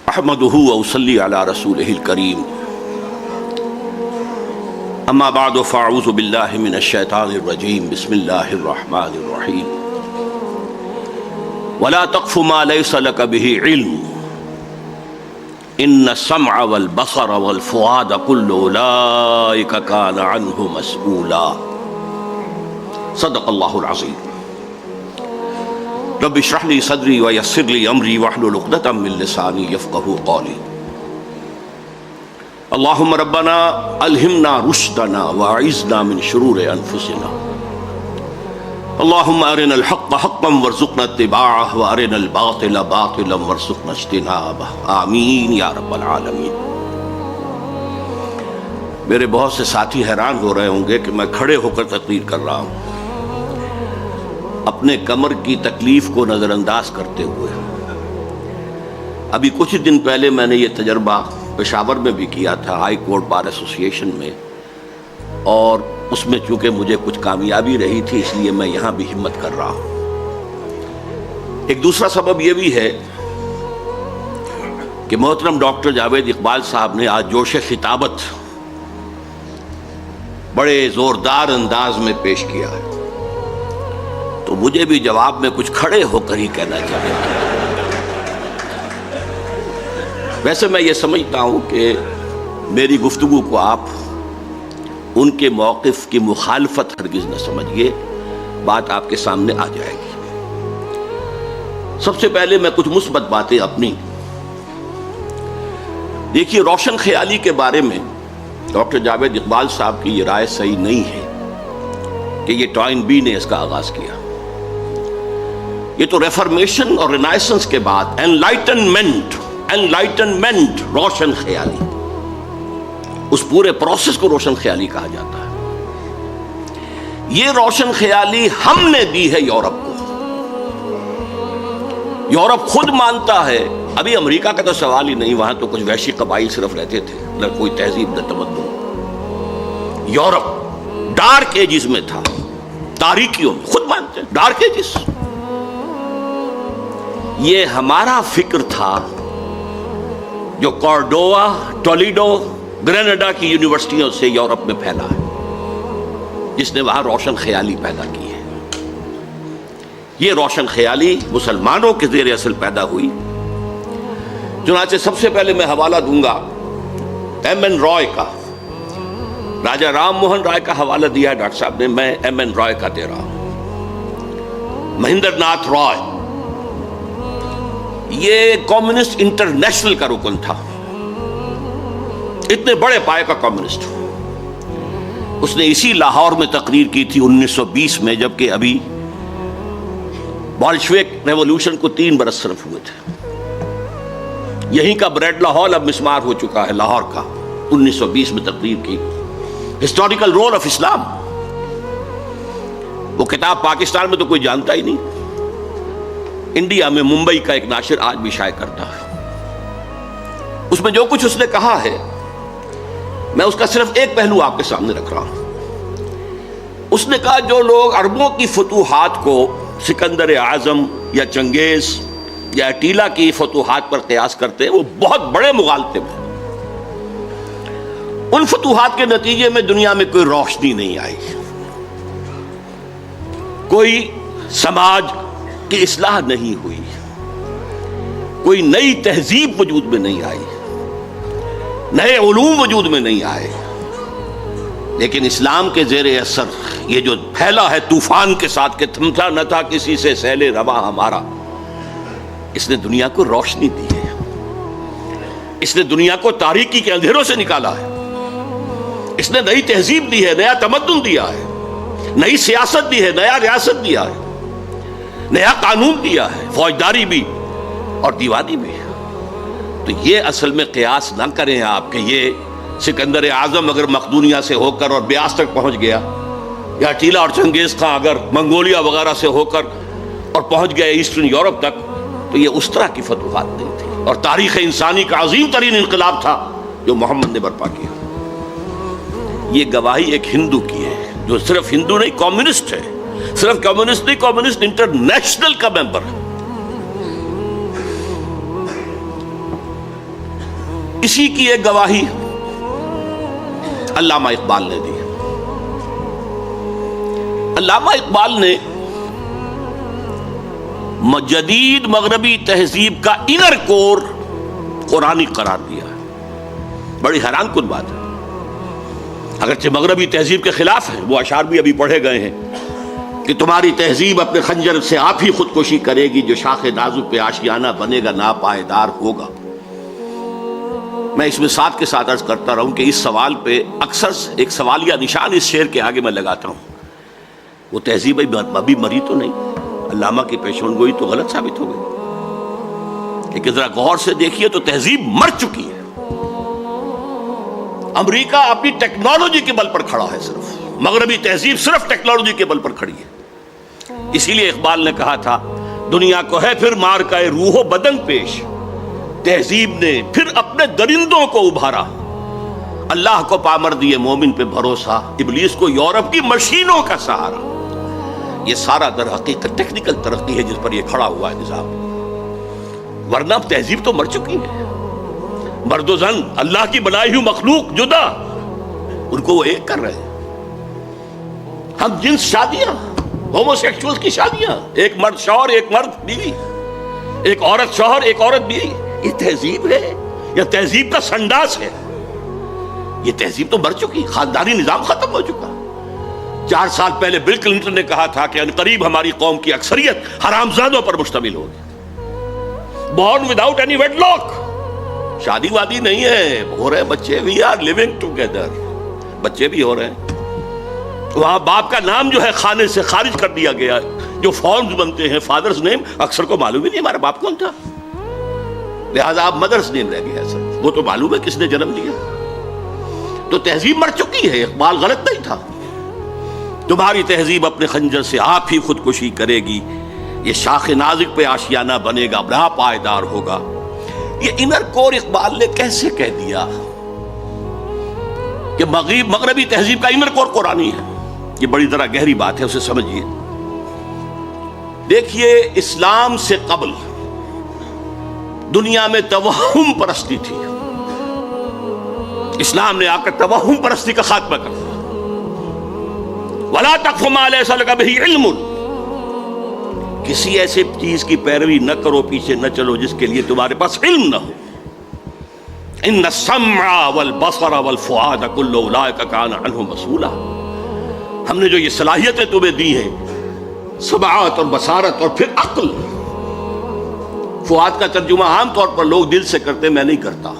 احمدہ وصلی علی رسولہ الکریم اما بعد فاعوذ باللہ من الشیطان الرجیم بسم اللہ الرحمن الرحیم ولا تقف ما ليس لك به علم ان السمع والبصر والفؤاد كل اولئك كان عنه مسؤولا صدق اللہ العظیم رب اشرح لي صدری ويسر لي امری واحلل عقدۃ من لسانی یفقهوا قولی اللهم ربنا الہمنا رشدنا واعذنا من شرور انفسنا اللهم ارنا الحق حقا وارزقنا اتباعه وارنا الباطل باطلا وارزقنا اجتنابه آمین یا رب العالمین۔ میرے بہت سے ساتھی حیران ہو رہے ہوں گے کہ میں کھڑے ہو کر تقریر کر رہا ہوں اپنے کمر کی تکلیف کو نظر انداز کرتے ہوئے۔ ابھی کچھ دن پہلے میں نے یہ تجربہ پشاور میں بھی کیا تھا، ہائی کورٹ بار ایسوسی ایشن میں، اور اس میں چونکہ مجھے کچھ کامیابی رہی تھی اس لیے میں یہاں بھی ہمت کر رہا ہوں۔ ایک دوسرا سبب یہ بھی ہے کہ محترم ڈاکٹر جاوید اقبال صاحب نے آج جوش خطابت بڑے زوردار انداز میں پیش کیا ہے، تو مجھے بھی جواب میں کچھ کھڑے ہو کر ہی کہنا چاہیے۔ ویسے میں یہ سمجھتا ہوں کہ میری گفتگو کو آپ ان کے موقف کی مخالفت ہرگز نہ سمجھیے، بات آپ کے سامنے آ جائے گی۔ سب سے پہلے میں کچھ مثبت باتیں اپنی دیکھیے، روشن خیالی کے بارے میں ڈاکٹر جاوید اقبال صاحب کی یہ رائے صحیح نہیں ہے کہ یہ ٹوائن بی نے اس کا آغاز کیا۔ یہ تو ریفارمیشن اور رینائسنس کے بعد انلائٹنمنٹ روشن خیالی، اس پورے پروسیس کو روشن خیالی کہا جاتا ہے۔ یہ روشن خیالی ہم نے دی ہے یورپ کو۔ یورپ خود مانتا ہے، ابھی امریکہ کا تو سوال ہی نہیں، وہاں تو کچھ وحشی قبائل صرف رہتے تھے، نہ کوئی تہذیب نہ تمدن۔ یورپ ڈارک ایجز میں تھا، تاریکیوں میں، خود مانتے ہیں ڈارک ایجز۔ یہ ہمارا فکر تھا جو کارڈوا، ٹولیڈو، گریناڈا کی یونیورسٹیوں سے یورپ میں پھیلا ہے، جس نے وہاں روشن خیالی پیدا کی ہے۔ یہ روشن خیالی مسلمانوں کے زیر اصل پیدا ہوئی۔ چنانچہ سب سے پہلے میں حوالہ دوں گا ایم این رائے کا۔ راجہ رام موہن رائے کا حوالہ دیا ہے ڈاکٹر صاحب نے، میں ایم این رائے کا دے رہا ہوں۔ مہندر ناتھ رائے، یہ کمیونسٹ انٹرنیشنل کا رکن تھا، اتنے بڑے پائے کا کمیونسٹ۔ اس نے اسی لاہور میں تقریر کی تھی 1920 میں، جبکہ ابھی بولشوک ریولوشن کو 3 برس صرف ہوئے تھے۔ یہیں کا بریڈلا ہال اب مسمار ہو چکا ہے، لاہور کا۔ 1920 میں تقریر کی، ہسٹوریکل رول آف اسلام۔ وہ کتاب پاکستان میں تو کوئی جانتا ہی نہیں، انڈیا میں ممبئی کا ایک ناشر آج بھی شائع کرتا ہے۔ اس میں جو کچھ اس نے کہا ہے، میں اس کا صرف ایک پہلو آپ کے سامنے رکھ رہا ہوں۔ اس نے کہا جو لوگ عربوں کی فتوحات کو سکندر اعظم یا چنگیز یا اٹیلا کی فتوحات پر قیاس کرتے ہیں، وہ بہت بڑے مغالطے ہیں۔ ان فتوحات کے نتیجے میں دنیا میں کوئی روشنی نہیں آئی، کوئی سماج کی اصلاح نہیں ہوئی، کوئی نئی تہذیب وجود میں نہیں آئی، نئے علوم وجود میں نہیں آئے۔ لیکن اسلام کے زیر اثر یہ جو پھیلا ہے طوفان کے ساتھ کہ تھمتا نہ تھا کسی سے سیل رواں ہمارا، اس نے دنیا کو روشنی دی ہے، اس نے دنیا کو تاریکی کے اندھیروں سے نکالا ہے، اس نے نئی تہذیب دی ہے، نیا تمدن دیا ہے، نئی سیاست دی ہے، نیا ریاست دیا ہے، نیا قانون دیا ہے، فوجداری بھی اور دیوانی بھی۔ تو یہ اصل میں قیاس نہ کریں آپ کہ یہ سکندر اعظم اگر مقدونیہ سے ہو کر اور بیاس تک پہنچ گیا، یا اٹیلا اور چنگیز خان اگر منگولیا وغیرہ سے ہو کر اور پہنچ گیا ایسٹرن یورپ تک، تو یہ اس طرح کی فتوحات نہیں تھی، اور تاریخ انسانی کا عظیم ترین انقلاب تھا جو محمد نے برپا کیا۔ یہ گواہی ایک ہندو کی ہے، جو صرف ہندو نہیں، کمیونسٹ ہے، صرف کمیونسٹ نہیں، کمیونسٹ انٹرنیشنل کا ممبر ہے۔ اسی کی ایک گواہی علامہ اقبال نے دی. علامہ اقبال نے جدید مغربی تہذیب کا انر کور قرآنی قرار دیا ہے. بڑی حیران کن بات ہے. اگرچہ مغربی تہذیب کے خلاف ہیں، وہ اشعار بھی ابھی پڑھے گئے ہیں کہ تمہاری تہذیب اپنے خنجر سے آپ ہی خودکشی کرے گی، جو شاخ نازک پہ آشیانہ بنے گا ناپائیدار ہوگا. میں اس مثال کے ساتھ عرض کرتا رہوں کہ اس سوال پہ اکثر ایک سوالیہ نشان اس شعر کے آگے میں لگاتا ہوں. وہ تہذیب ابھی مری تو نہیں، علامہ کی پیشن گوئی تو غلط ثابت ہو گئی. لیکن ذرا غور سے دیکھیے تو تہذیب مر چکی ہے. امریکہ اپنی ٹیکنالوجی کے بل پر کھڑا ہے، صرف مغربی تہذیب صرف ٹیکنالوجی کے بل پر کھڑی ہے. اسی لیے اقبال نے کہا تھا دنیا کو ہے پھر مار کا روح و بدن پیش، تہذیب نے پھر اپنے درندوں کو ابھارا. اللہ کو پامر دیے مومن پہ بھروسہ، ابلیس کو یورپ کی مشینوں کا سہارا. یہ سارا در حقیقت ٹیکنیکل ترقی ہے جس پر یہ کھڑا ہوا ہے نظام. ورنہ تہذیب تو مر چکی ہے. مرد و زن اللہ کی بنائی ہوئی مخلوق جدا، ان کو وہ ایک کر رہے ہیں. ہم جنس شادیاں، ہومو سیکشول کی شادیاں، ایک مرد شوہر ایک مرد بیوی، ایک عورت شوہر ایک عورت بیوی، یہ تہذیب ہے یا تہذیب کا سنڈاس ہے؟ یہ تہذیب تو مر چکی. خاندانی نظام ختم ہو چکا. 4 سال پہلے بل کلنٹن نے کہا تھا کہ عنقریب ہماری قوم کی اکثریت حرامزادوں پر مشتمل ہوگی. Born without any wedlock, شادی وادی نہیں ہے، ہو رہے بچے. وی آر لیونگ ٹوگیدر، بچے بھی ہو رہے ہیں. وہاں باپ کا نام جو ہے خانے سے خارج کر دیا گیا. جو فارمز بنتے ہیں فادرز نیم، اکثر کو معلوم ہی نہیں ہمارا باپ کون تھا، لہذا آپ مدرس نیم رہ گیا سر. وہ تو معلوم ہے کس نے جنم دیا. تو تہذیب مر چکی ہے. اقبال غلط نہیں تھا. تمہاری تہذیب اپنے خنجر سے آپ ہی خودکشی کرے گی، یہ شاخ نازک پہ آشیانہ بنے گا ناپائیدار ہوگا. یہ انر کور اقبال نے کیسے کہہ دیا کہ مغربی تہذیب کا انر کور قرآنی ہے؟ یہ بڑی ذرا گہری بات ہے، اسے سمجھیے. دیکھیے، اسلام سے قبل دنیا میں توہم پرستی تھی. اسلام نے آ کر توہم پرستی کا خاتمہ کر دیا. وَلَا تَقْفُ مَا لَيْسَ لَكَ بِهِ عِلْمٌ، کسی ایسے چیز کی پیروی نہ کرو، پیچھے نہ چلو جس کے لیے تمہارے پاس علم نہ ہو. إِنَّ السَّمْعَ وَالْبَصَرَ وَالْفُؤَادَ كُلُّ أُولَٰئِكَ كَانَ عَنْهُ مَسْئُولًا. ہم نے جو یہ صلاحیتیں تمہیں دی ہیں، سماعت اور بصارت اور پھر عقل. فؤاد کا ترجمہ عام طور پر لوگ دل سے کرتے، میں نہیں کرتا.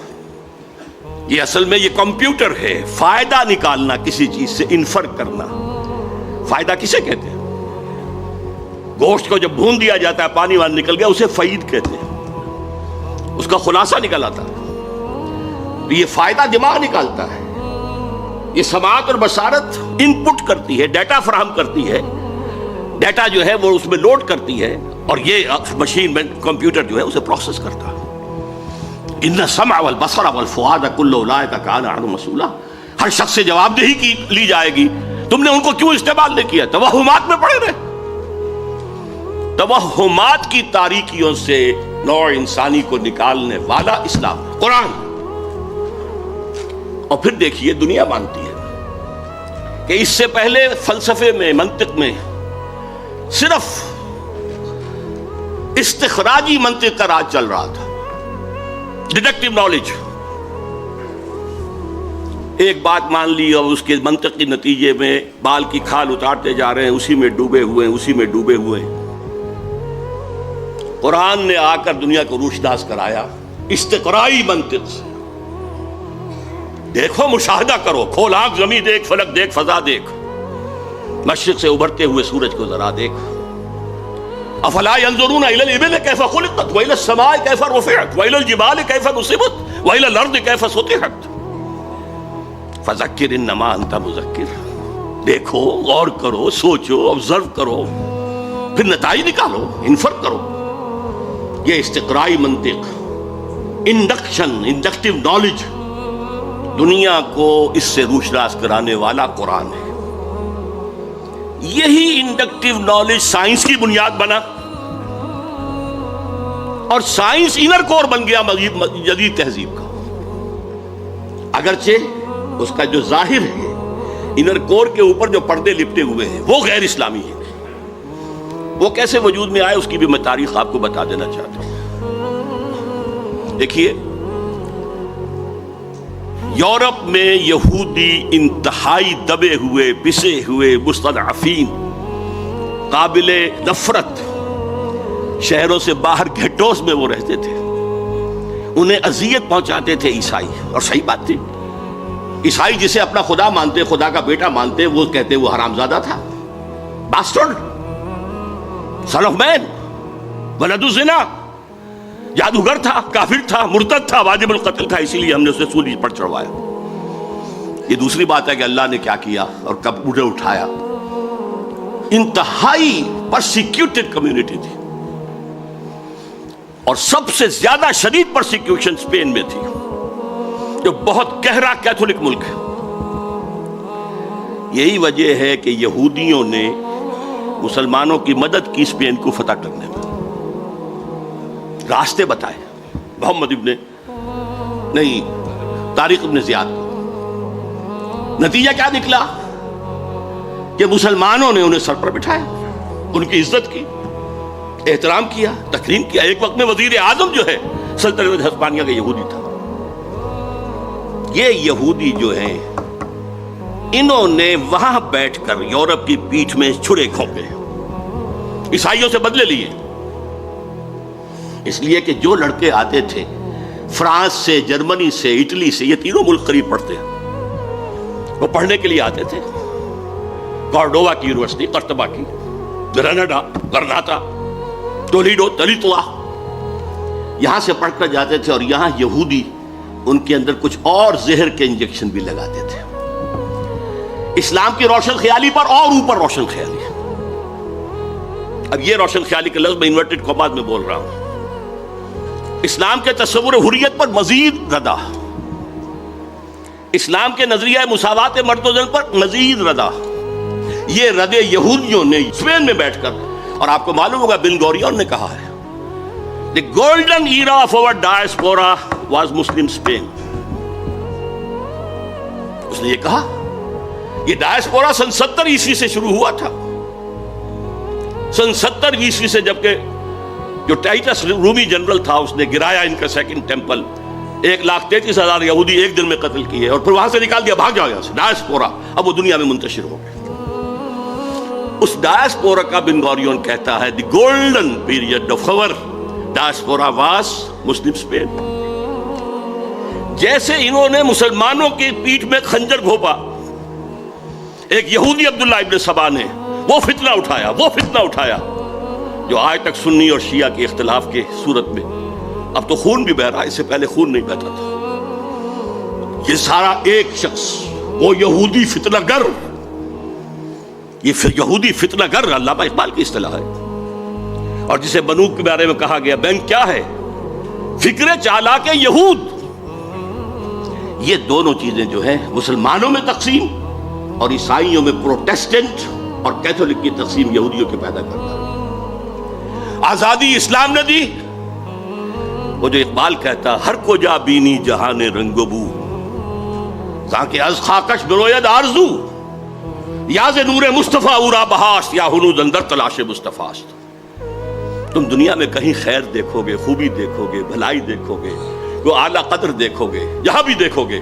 یہ اصل میں یہ کمپیوٹر ہے. فائدہ نکالنا کسی چیز سے، انفر کرنا. فائدہ کسے کہتے ہیں؟ گوشت کو جب بھون دیا جاتا ہے، پانی وان نکل گیا، اسے فعید کہتے ہیں. اس کا خلاصہ نکل آتا ہے. تو یہ فائدہ دماغ نکالتا ہے. یہ سماعت اور بصارت ان پٹ کرتی ہے، ڈیٹا فراہم کرتی ہے. ڈیٹا جو ہے وہ اس میں لوڈ کرتی ہے، اور یہ مشین میں کمپیوٹر جو ہے اسے پروسیس کرتا ہے. ان السمع والبصر والفؤاد كل اولئك كان عنه مسؤولا. ہر شخص سے جواب دہی کی لی جائے گی. تم نے ان کو کیوں استعمال نہیں کیا؟ توہمات میں پڑے رہے. توہمات کی تاریکیوں سے نوع انسانی کو نکالنے والا اسلام، قرآن. اور پھر دیکھیے، دنیا مانتی ہے کہ اس سے پہلے فلسفے میں، منطق میں صرف استخراجی منطق کا راج چل رہا تھا، ڈیڈکٹیو نالج. ایک بات مان لی اور اس کے منطقی نتیجے میں بال کی کھال اتارتے جا رہے ہیں، اسی میں ڈوبے ہوئے ہیں، اسی میں ڈوبے ہوئے ہیں. قرآن نے آ کر دنیا کو روشناس کرایا استقرائی منطق سے. دیکھو، مشاہدہ کرو، کھول آنکھ، زمین دیکھ، فلک دیکھ، فضا دیکھ، مشرق سے ابھرتے ہوئے سورج کو ذرا دیکھ. افلا ينظرون الى الابل كيف خلقت والى السماء كيف رفعت والى الجبال كيف نصبت والى الارض كيف سطحت فذكر انما انت مذکر. دیکھو، غور کرو، سوچو، آبزرو کرو، پھر نتائج نکالو، انفر کرو. یہ استقرائی منطق، انڈکٹیو نالج، دنیا کو اس سے روشناس کرانے والا قرآن ہے. یہی انڈکٹیو نالج سائنس کی بنیاد بنا، اور سائنس انر کور بن گیا جدید تہذیب کا. اگرچہ اس کا جو ظاہر ہے انر کور کے اوپر جو پردے لپٹے ہوئے ہیں وہ غیر اسلامی ہیں. وہ کیسے وجود میں آئے اس کی بھی میں تاریخ آپ کو بتا دینا چاہتا ہوں. دیکھیے یورپ میں یہودی انتہائی دبے ہوئے پسے ہوئے مستضعفین قابل نفرت شہروں سے باہر گھٹوس میں وہ رہتے تھے. انہیں اذیت پہنچاتے تھے عیسائی. اور صحیح بات تھی. عیسائی جسے اپنا خدا مانتے خدا کا بیٹا مانتے وہ کہتے وہ حرامزادہ تھا باسٹرڈ سن آف مین ولد الزنا جادوگر تھا کافر تھا مرتد تھا واجب القتل تھا اسی لیے ہم نے اسے سولی پر چڑھوایا. یہ دوسری بات ہے کہ اللہ نے کیا کیا اور کب انہیں اٹھایا. انتہائی پرسیکیوٹڈ کمیونٹی تھی اور سب سے زیادہ شدید پرسیکیوشن اسپین میں تھی جو بہت گہرا کیتھولک ملک ہے. یہی وجہ ہے کہ یہودیوں نے مسلمانوں کی مدد کی اسپین کو فتح کرنے میں. راستے بتائے محمد طارق ابن زیاد. نتیجہ کیا نکلا کہ مسلمانوں نے انہیں سر پر بٹھایا ان کی عزت کی احترام کیا تکریم کیا. ایک وقت میں وزیر اعظم جو ہے سلطنت ہسپانیہ کا یہودی تھا. یہ یہودی جو ہیں انہوں نے وہاں بیٹھ کر یورپ کی پیٹھ میں چھڑے کھونپے عیسائیوں سے بدلے لیے. اس لیے کہ جو لڑکے آتے تھے فرانس سے جرمنی سے اٹلی سے یہ تینوں ملک قریب پڑتے ہیں وہ پڑھنے کے لیے آتے تھے. کارڈووا کی یونیورسٹی قرطبہ کی گرناڈا گرناطا تولیڈو تلیتوا یہاں سے پڑھ کر جاتے تھے اور یہاں یہودی ان کے اندر کچھ اور زہر کے انجیکشن بھی لگاتے تھے اسلام کی روشن خیالی پر اور اوپر روشن خیالی. اب یہ روشن خیالی کے لفظ میں انورٹڈ کاماز میں بول رہا ہوں. اسلام کے تصور حریت پر مزید ردا اسلام کے نظریہ مساوات مرد و زن پر مزید ردا. یہ رد یہودیوں نے اسپین میں بیٹھ کر اور آپ کو معلوم ہوگا بن گوریون نے کہا ہے The golden era of our diaspora was Muslim Spain. اس نے یہ کہا یہ ڈائسپورا سن 70 عیسوی سے شروع ہوا تھا. سن 70 عیسوی سے جبکہ جو ٹائٹس رومی جنرل تھا اس نے گرایا ان کا سیکنڈ ٹیمپل 1,33,000 یہودی ایک دن میں قتل کیے اور پھر وہاں سے نکال دیا بھاگ جاؤ یہاں سے. ڈائسپورا اب وہ دنیا میں منتشر ہو گئے. اس ڈائسپورا کا بن گوریون کہتا ہے the golden period of our diaspora was Muslim Spain. جیسے انہوں نے مسلمانوں کی پیٹھ میں خنجر گھونپا ایک یہودی عبداللہ ابن سبا نے وہ فتنہ اٹھایا جو آج تک سنی اور شیعہ کے اختلاف کے صورت میں اب تو خون بھی بہ رہا ہے اس سے پہلے خون نہیں بہتا تھا. یہ سارا ایک شخص وہ یہودی فتنہ گر یہ یہودی فتنہ گر علامہ اقبال کی اصطلاح ہے اور جسے بنو کے بارے میں کہا گیا بینک کیا ہے فکر چالاک یہود. یہ دونوں چیزیں جو ہیں مسلمانوں میں تقسیم اور عیسائیوں میں پروٹیسٹنٹ اور کیتھولک کی تقسیم یہودیوں کے پیدا کرنا. آزادی اسلام نے دی. وہ جو اقبال کہتا ہر کو جا بینی جہان رنگ و بو تاکہ از خاکش بروید آرزو یا ز نور مصطفیٰ اورا بہاشت یا ہنوز اندر تلاش مصطفیٰست. تم دنیا میں کہیں خیر دیکھو گے خوبی دیکھو گے بھلائی دیکھو گے وہ اعلیٰ قدر دیکھو گے جہاں بھی دیکھو گے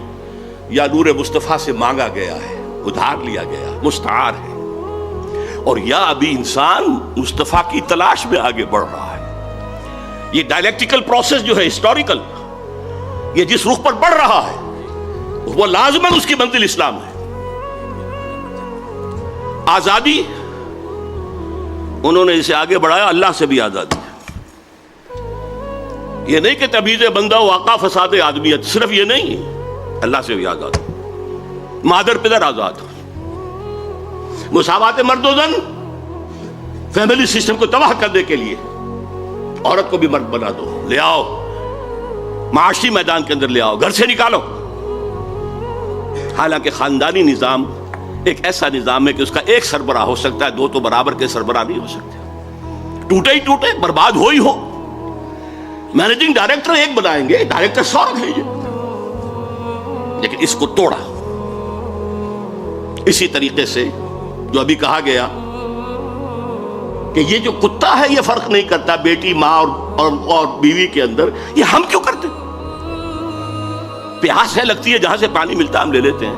یا نور مصطفیٰ سے مانگا گیا ہے ادھار لیا گیا مستعار ہے اور یا ابھی انسان مصطفیٰ کی تلاش میں آگے بڑھ رہا ہے. یہ ڈائلیکٹیکل پروسیس جو ہے ہسٹوریکل یہ جس رخ پر بڑھ رہا ہے وہ لازماً اس کی منزل اسلام ہے. آزادی انہوں نے اسے آگے بڑھایا اللہ سے بھی آزادی. یہ نہیں کہ تمیز بندہ واقع فساد آدمیت صرف یہ نہیں اللہ سے بھی آزاد مادر پدر آزاد مساوات مرد و زن فیملی سسٹم کو تباہ کرنے کے لیے عورت کو بھی مرد بنا دو لے آؤ معاشی میدان کے اندر لے آؤ گھر سے نکالو. حالانکہ خاندانی نظام ایک ایسا نظام ہے کہ اس کا ایک سربراہ ہو سکتا ہے دو تو برابر کے سربراہ نہیں ہو سکتے. ٹوٹے ہی ٹوٹے برباد ہو ہی ہو. مینیجنگ ڈائریکٹر ایک بنائیں گے ڈائریکٹر 100 رکھیں گے لیکن اس کو توڑا. اسی طریقے سے جو ابھی کہا گیا کہ یہ جو کتا ہے یہ فرق نہیں کرتا بیٹی ماں اور بیوی کے اندر، یہ ہم کیوں کرتے؟ پیاس ہے لگتی ہے، جہاں سے پانی ملتا ہے ہم لے لیتے ہیں.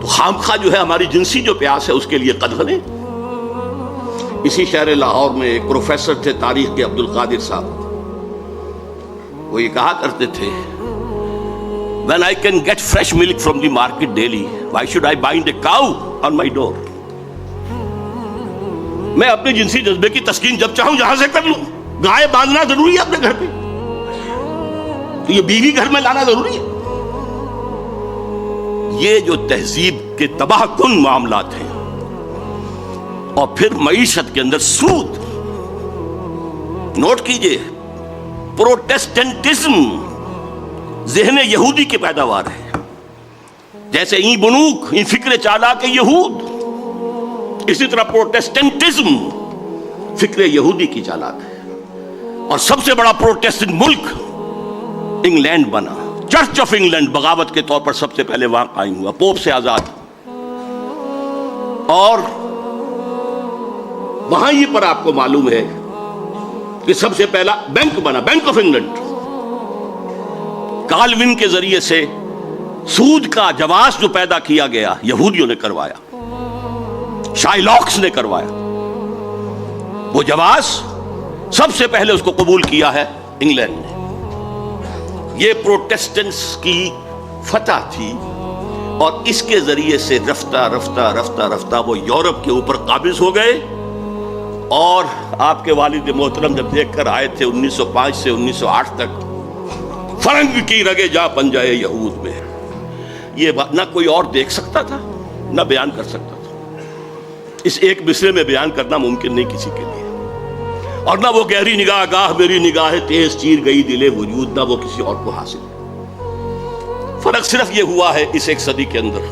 تو خامخواہ جو ہے ہماری جنسی جو پیاس ہے اس کے لیے قدغن ہے. اسی شہر لاہور میں ایک پروفیسر تھے تاریخ کے، عبد القادر صاحب. وہ یہ کہا کرتے تھے when I can get fresh milk from the market daily, why should I bind a cow on my door? میں اپنے جنسی جذبے کی تسکین جب چاہوں جہاں سے کر لوں. گائے باندھنا ضروری ہے اپنے گھر پہ، تو یہ بیوی گھر میں لانا ضروری ہے. یہ جو تہذیب کے تباہ کن معاملات ہیں، اور پھر معیشت کے اندر سود. نوٹ کیجئے، پروٹیسٹنٹزم ذہن یہودی کی پیداوار ہے. جیسے این بنوک، این فکر چالاک یہود، اسی طرح پروٹیسٹنٹزم فکر یہودی کی چالاک ہے. اور سب سے بڑا پروٹیسٹنٹ ملک انگلینڈ بنا. چرچ آف انگلینڈ بغاوت کے طور پر سب سے پہلے وہاں قائم ہوا، پوپ سے آزاد. اور وہاں یہ پر آپ کو معلوم ہے کہ سب سے پہلا بینک بنا، بینک آف انگلینڈ. کالوین کے ذریعے سے سود کا جواز جو پیدا کیا گیا یہودیوں نے کروایا، شائلاکس نے کروایا. وہ جواز سب سے پہلے اس کو قبول کیا ہے انگلینڈ نے. یہ پروٹیسٹنٹس کی فتح تھی، اور اس کے ذریعے سے رفتہ رفتہ رفتہ رفتہ وہ یورپ کے اوپر قابض ہو گئے. اور آپ کے والد محترم جب دیکھ کر آئے تھے 1905 سے 1908 تک، فرنگ کی رگے جا پنجائے یہود میں. یہ بات نہ کوئی اور دیکھ سکتا تھا نہ بیان کر سکتا تھا. اس ایک مصرے میں بیان کرنا ممکن نہیں کسی کے لیے. اور نہ وہ گہری نگاہ گاہ میری نگاہ تیز چیر گئی دل وجود، نہ وہ کسی اور کو حاصل. فرق صرف یہ ہوا ہے اس ایک صدی کے اندر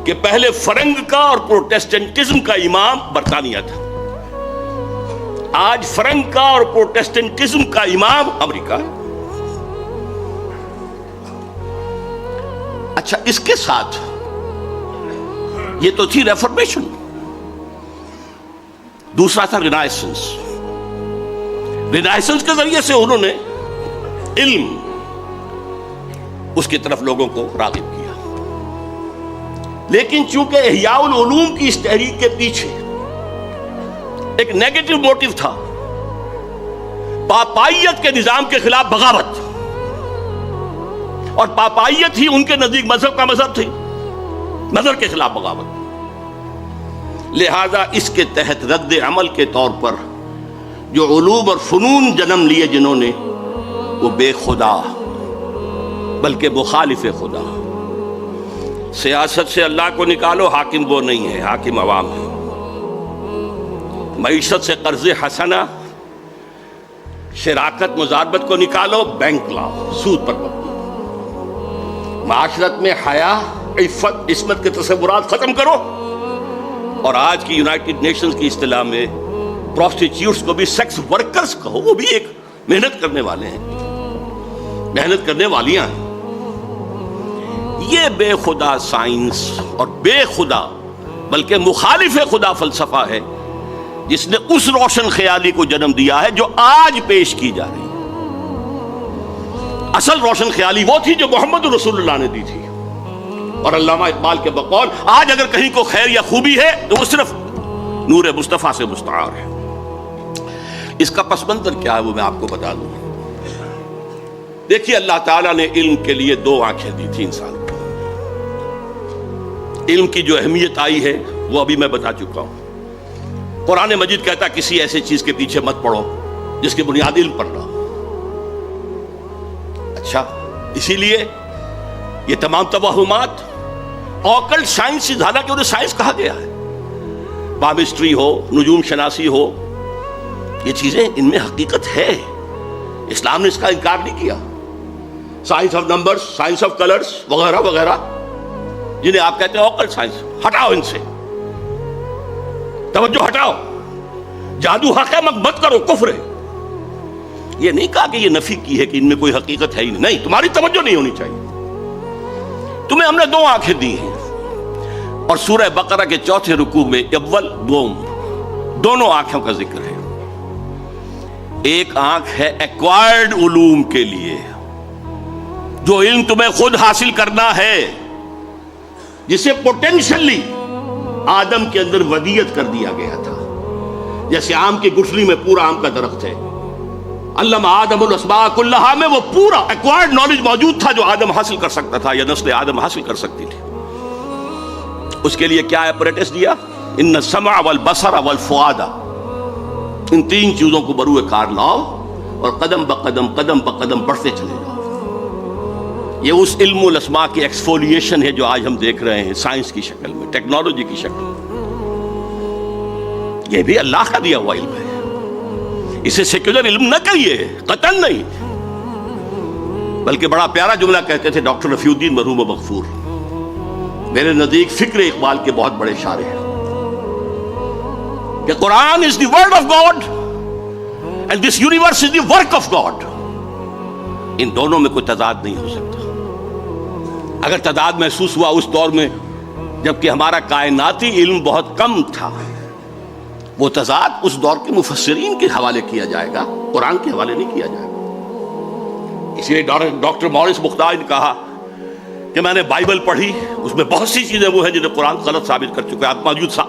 کہ پہلے فرنگ کا اور پروٹیسٹنٹزم کا امام برطانیہ تھا. آج فرنگ کا اور پروٹیسٹنٹزم کا امام امریکہ ہے. اچھا، اس کے ساتھ یہ تو تھی ریفارمیشن. دوسرا تھا رینائسنس. رینائسنس کے ذریعے سے انہوں نے علم، اس کی طرف لوگوں کو راغب کیا. لیکن چونکہ احیاء العلوم کی اس تحریک کے پیچھے ایک نیگیٹو موٹیو تھا، پاپائیت کے نظام کے خلاف بغاوت. اور پاپائیت ہی ان کے نزدیک مذہب کا مذہب تھی، نظر کے خلاف بغاوت. لہذا اس کے تحت رد عمل کے طور پر جو علوم اور فنون جنم لیے جنہوں نے، وہ بے خدا بلکہ مخالف خدا. سیاست سے اللہ کو نکالو، حاکم وہ نہیں ہے، حاکم عوام ہے. معیشت سے قرض حسنہ، شراکت مزاربت کو نکالو، بینک لاؤ، سود پر مبنی. معاشرت میں حیا، عفت، عصمت کے تصورات ختم کرو. اور آج کی یونائٹڈ نیشنز کی اصطلاح میں پروسٹیٹیوٹس کو بھی سیکس ورکرز کہو، وہ بھی ایک محنت کرنے والے ہیں، محنت کرنے والیاں ہیں. یہ بے خدا سائنس اور بے خدا بلکہ مخالف خدا فلسفہ ہے جس نے اس روشن خیالی کو جنم دیا ہے جو آج پیش کی جا رہی ہے. اصل روشن خیالی وہ تھی جو محمد رسول اللہ نے دی تھی. اور علامہ اقبال کے بقول آج اگر کہیں کو خیر یا خوبی ہے تو وہ صرف نور مصطفیٰ سے مستعار ہے. اس کا پس منظر کیا ہے وہ میں آپ کو بتا دوں. دیکھیے، اللہ تعالیٰ نے علم کے لیے 2 آنکھیں دی تھی انسان کو. علم کی جو اہمیت آئی ہے وہ ابھی میں بتا چکا ہوں. قرآن مجید کہتا کسی ایسے چیز کے پیچھے مت پڑو جس کی بنیاد علم پر نہ ہو. اچھا، اسی لیے یہ تمام توہمات آکلٹ سائنس، حالانکہ انہیں سائنس کہا گیا ہے، پامسٹری ہو، نجوم شناسی ہو، یہ چیزیں ان میں حقیقت ہے. اسلام نے اس کا انکار نہیں کیا. Science of numbers, science of colours وغیرہ وغیرہ جنہیں آپ کہتے ہیں آکلٹ سائنس، ہٹاؤ ان سے، توجہ ہٹاؤ. جادو حق ہے مت کرو، کفر ہے. یہ نہیں کہا کہ یہ نفی کی ہے کہ ان میں کوئی حقیقت ہے ہی نہیں، تمہاری توجہ نہیں ہونی چاہیے. تمہیں ہم نے دو آنکھیں دی ہیں، اور سورہ بقرہ کے 4 رکوع میں اول دوم دونوں آنکھوں کا ذکر ہے. ایک آنکھ ہے ایکوائرڈ علوم کے لیے، جو علم تمہیں خود حاصل کرنا ہے، جسے پوٹینشلی آدم کے اندر ودیت کر دیا گیا تھا. جیسے آم کی گٹھلی میں پورا آم کا درخت ہے، علم آدم الاسماء کلہا میں وہ پورا ایکوائرڈ نالج موجود تھا جو آدم حاصل کر سکتا تھا یا نسل آدم حاصل کر سکتی تھی. اس کے لیے کیا اپریٹس دیا؟ ان السمع والبصر والفؤاد، ان 3 چیزوں کو بروئے کار لاؤ اور قدم بقدم بڑھتے چلے جاؤ. یہ اس علم الاسماء کی ایکسفولیشن ہے جو آج ہم دیکھ رہے ہیں سائنس کی شکل میں، ٹیکنالوجی کی شکل میں. یہ بھی اللہ کا دیا ہوا علم ہے، اسے سیکولر علم نہ کہیے، قطعاً نہیں. بلکہ بڑا پیارا جملہ کہتے تھے ڈاکٹر رفیع الدین مرحوم و مغفور، میرے نزدیک فکر اقبال کے بہت بڑے شاعر ہیں، کہ قرآن is the word of God and this universe is the work of God. ان دونوں میں کوئی تضاد نہیں ہو سکتا. اگر تضاد محسوس ہوا اس دور میں جبکہ ہمارا کائناتی علم بہت کم تھا، وہ تضاد اس دور کے مفسرین کے حوالے کیا جائے گا، قرآن کے حوالے نہیں کیا جائے گا. اسی لیے ڈاکٹر مورس مختار نے کہا کہ میں نے بائبل پڑھی، اس میں بہت سی چیزیں وہ ہیں جنہیں قرآن غلط ثابت کر چکا ہے.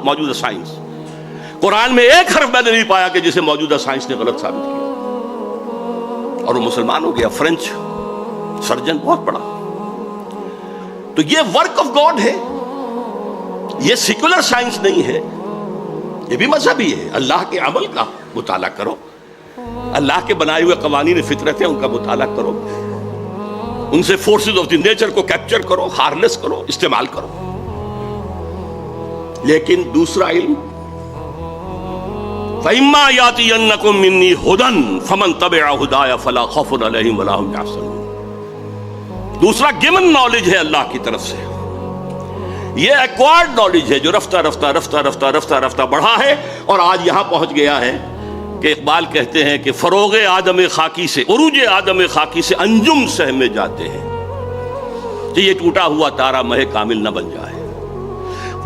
موجودہ سائنس، قرآن میں ایک حرف میں نے نہیں پایا کہ جسے موجودہ سائنس نے غلط ثابت کیا. اور وہ مسلمان ہو گیا، فرینچ سرجن بہت بڑا. تو یہ ورک آف گاڈ ہے، یہ سیکولر سائنس نہیں ہے، یہ بھی مذہبی ہے. اللہ کے عمل کا مطالعہ کرو، اللہ کے بنائے ہوئے قوانین فطرت ہیں ان کا مطالعہ کرو، ان سے فورسز آف دی نیچر کو کیپچر کرو، ہارنس کرو، استعمال کرو. لیکن دوسرا علم فَإِمَّا يَأْتِيَنَّكُم مِّنِّي هُدًى فَمَن تَبِعَ هُدَايَ فَلَا خَوْفٌ عَلَيْهِمْ وَلَا هُمْ يَحْزَنُونَ. دوسرا گیون نالج ہے اللہ کی طرف سے، یہ ایکوائرڈ نالج ہے جو رفتہ بڑھا ہے اور آج یہاں پہنچ گیا ہے کہ اقبال کہتے ہیں کہ فروغ آدم خاکی سے، عروج آدم خاکی سے انجم سہمے جاتے ہیں کہ یہ ٹوٹا ہوا تارا مہ کامل نہ بن جائے.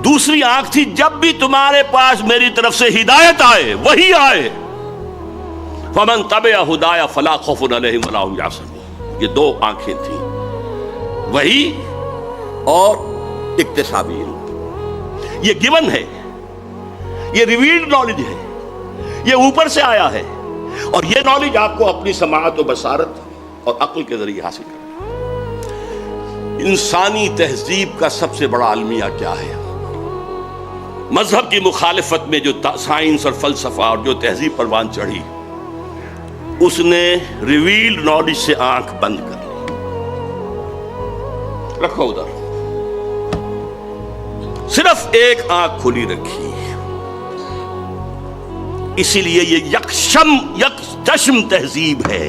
دوسری آنکھ تھی، جب بھی تمہارے پاس میری طرف سے ہدایت آئے، وہی آئے، فمن تبع ہدایا فلا خوف علیہم ولا هم یحزنون. یہ 2 آنکھیں تھیں، وہی اور اکتسابی علم. یہ گیون ہے، یہ ریویلڈ نالج ہے، یہ اوپر سے آیا ہے، اور یہ نالج آپ کو اپنی سماعت و بصارت اور عقل کے ذریعے حاصل کرنا. انسانی تہذیب کا سب سے بڑا المیہ کیا ہے؟ مذہب کی مخالفت میں جو سائنس اور فلسفہ اور جو تہذیب پروان چڑھی، اس نے ریویلڈ نالج سے آنکھ بند کر لی. رکھو ادھر، صرف ایک آنکھ کھلی رکھی. اسی لیے یہ یک چشم تہذیب ہے،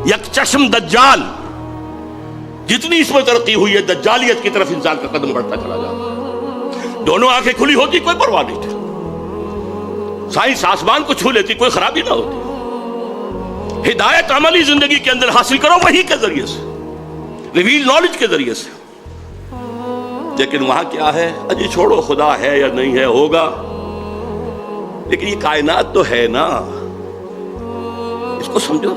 یک چشم دجال. جتنی اس میں ترقی ہوئی ہے، دجالیت کی طرف انسان کا قدم بڑھتا چلا جاتا. دونوں آنکھیں کھلی ہوتی کوئی پرواہ نہیں تھی، سائنس آسمان کو چھو لیتی، کوئی خرابی نہ ہوتی. ہدایت عملی زندگی کے اندر حاصل کرو وہی کے ذریعے سے، ریویل نالج کے ذریعے سے. لیکن وہاں کیا ہے؟ اجی چھوڑو، خدا ہے یا نہیں ہے، ہوگا. لیکن یہ کائنات تو ہے نا، اس کو سمجھو.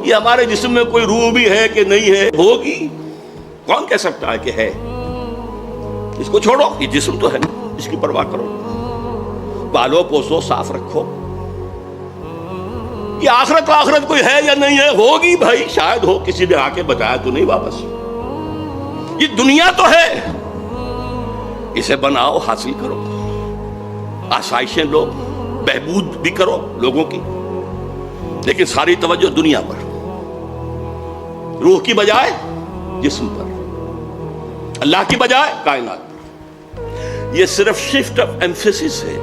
یہ ہمارے جسم میں کوئی روح بھی ہے کہ نہیں ہے، ہوگی، کون کہہ سکتا ہے کہ ہے؟ اس کو چھوڑو، یہ جسم تو ہے نا، اس کی پرواہ کرو، پالو پوسو، صاف رکھو. یہ آخرت کوئی ہے یا نہیں ہے، ہوگی بھائی، شاید ہو، کسی نے آ کے بتایا تو نہیں واپس. یہ دنیا تو ہے، اسے بناؤ، حاصل کرو، آسائشیں لو، بہبود بھی کرو لوگوں کی، لیکن ساری توجہ دنیا پر، روح کی بجائے جسم پر، اللہ کی بجائے کائنات پر. یہ صرف شفٹ آف ایمفیسس ہے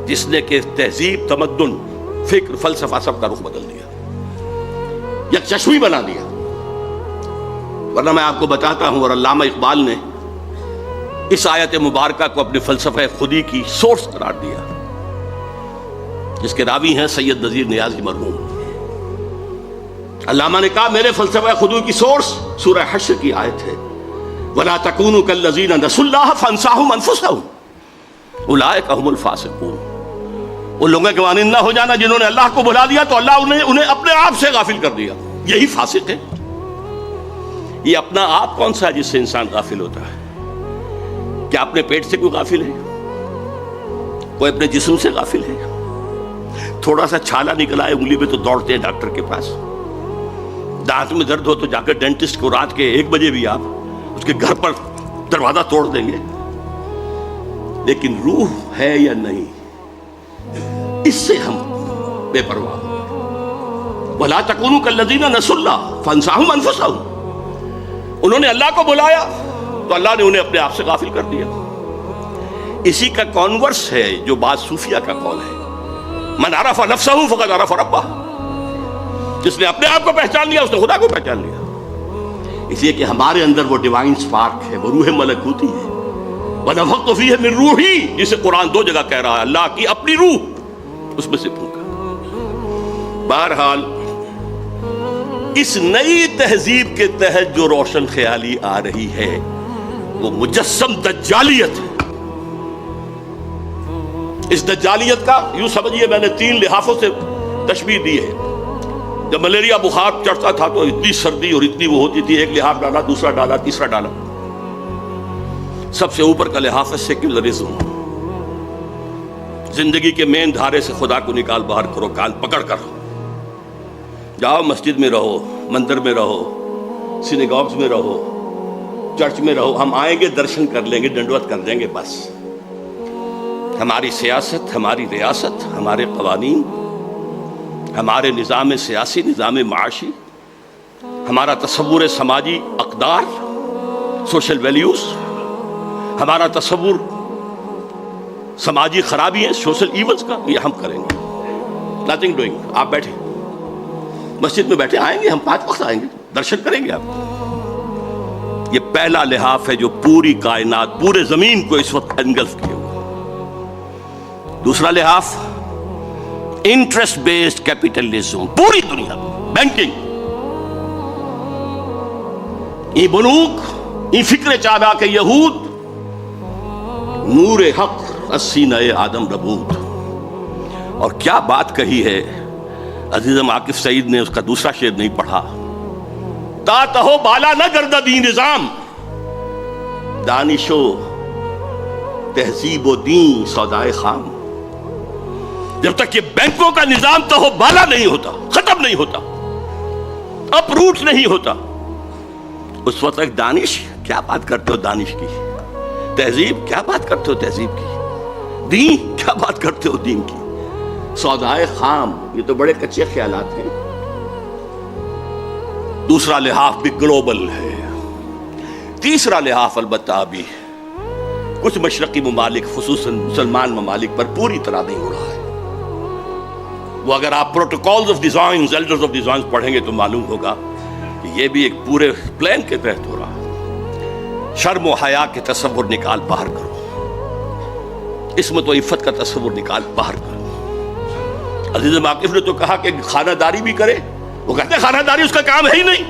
جس نے کہ تہذیب، تمدن، فکر، فلسفہ سب کا رخ بدل دیا، یک چشمی بنا دیا. ورنہ میں آپ کو بتاتا ہوں، اور علامہ اقبال نے اس آیت مبارکہ کو اپنے فلسفہ خودی کی سورس قرار دیا. جس کے راوی ہیں سید نذیر نیازی مرحوم. علامہ نے کہا میرے فلسفہ خودو کی سورس سورہ حشر کی آیت ہے وَلَا تَكُونُوا كَالَّذِينَ نَسُوا اللَّهَ فَأَنسَاهُمْ أَنفُسَهُمْ أُولَٰئِكَ هُمُ الْفَاسِقُونَ. ان لوگوں کے مانند نہ ہو جانا جنہوں نے اللہ کو بھلا دیا تو اللہ انہیں اپنے آپ سے غافل کر دیا. یہی فاسق ہے. یہ اپنا آپ کون سا ہے جس سے انسان غافل ہوتا ہے؟ کیا اپنے پیٹ سے کوئی غافل ہے؟ کوئی اپنے جسم سے غافل ہے؟ تھوڑا سا چھالا نکلا ہے انگلی میں تو دوڑتے ہیں ڈاکٹر کے پاس. دانت میں درد ہو تو جا کر ڈینٹسٹ کو رات کے 1 بجے بھی آپ اس کے گھر پر دروازہ توڑ دیں گے. لیکن روح ہے یا نہیں، اس سے ہم بے پرواہ ہیں. وَلَا تَكُونُوا كَالَّذِينَ نَسُوا اللَّهَ فَأَنسَاهُمْ أَنفُسَهُمْ. انہوں نے اللہ کو بلایا تو اللہ نے انہیں اپنے آپ سے غافل کر دیا. اسی کا کانورس ہے جو بعض صوفیہ کا قول ہے من عرف نفسه فقد عرف ربه. جس نے اپنے آپ کو پہچان لیا اس نے خدا کو پہچان لیا. اس لیے کہ ہمارے اندر وہ ڈیوائن سپارک ہے، وہ روح ملکوتی ہے. وَنَفَخْتُ فِيهِ مِن رُوحِي، جسے قرآن 2 جگہ کہہ رہا ہے اللہ کی اپنی روح اس میں سے پھونکا. بہرحال اس نئی تہذیب کے تحت جو روشن خیالی آ رہی ہے وہ مجسم دجالیت ہے. اس دجالیت کا یوں سمجھیے میں نے 3 لحافوں سے تشبیہ دی ہے. جب ملیریا بخار چڑھتا تھا تو اتنی سردی اور اتنی وہ ہوتی تھی، ایک لحاف ڈالا، دوسرا ڈالا، تیسرا ڈالا. سب سے اوپر کا لحاف ہے سیکولرزم. زندگی کے مین دھارے سے خدا کو نکال باہر کرو کان پکڑ کر. جاؤ مسجد میں رہو، مندر میں رہو، سینیگاگز میں رہو، چرچ میں رہو، ہم آئیں گے درشن کر لیں گے، ڈنڈوت کر دیں گے بس. ہماری سیاست، ہماری ریاست، ہمارے قوانین، ہمارے نظام سیاسی، نظام معاشی، ہمارا تصور سماجی اقدار، سوشل ویلیوز، ہمارا تصور سماجی خرابی ہے، سوشل ایونز کا، یہ ہم کریں گے. Nothing doing. آپ بیٹھے مسجد میں بیٹھے، آئیں گے ہم 5 وقت آئیں گے، درشن کریں گے آپ. یہ پہلا لحاف ہے جو پوری کائنات، پورے زمین کو اس وقت انگلف کیے ہوئے. دوسرا لحاف انٹرسٹ بیسڈ کیپیٹلزم. پوری دنیا بینکنگ، یہ بنوک، یہ فکر چابا کے یہود، نور حق السینہ آدم ربود. اور کیا بات کہی ہے عزیزم عاکف سعید نے، اس کا دوسرا شعر نہیں پڑھا. تا تہو بالا نہ گردہ دین نظام، دانش و تہذیب و دین سودائے خام. جب تک یہ بینکوں کا نظام تہو بالا نہیں ہوتا، ختم نہیں ہوتا، اپروٹ نہیں ہوتا، اس وقت تک دانش، کیا بات کرتے ہو دانش کی، تہذیب کیا بات کرتے ہو تہذیب کی، دین کیا بات کرتے ہو دین کی، سودائے خام، یہ تو بڑے کچے خیالات ہیں. دوسرا لحاف بھی گلوبل ہے. تیسرا لحاف البتہ ابھی کچھ مشرقی ممالک خصوصاً مسلمان ممالک پر پوری طرح نہیں ہو رہا ہے. وہ اگر آپ protocols of designs, elders of designs پڑھیں گے تو معلوم ہوگا کہ یہ بھی ایک پورے پلان کے تحت ہو رہا ہے. شرم و حیا کے تصور نکال باہر کرو، عصمت و عفت کا تصور نکال باہر کرو. عزیز واقف نے تو کہا کہ خانہ داری بھی کرے، وہ کہتے ہیں خانہ داری اس کا کام ہے ہی نہیں.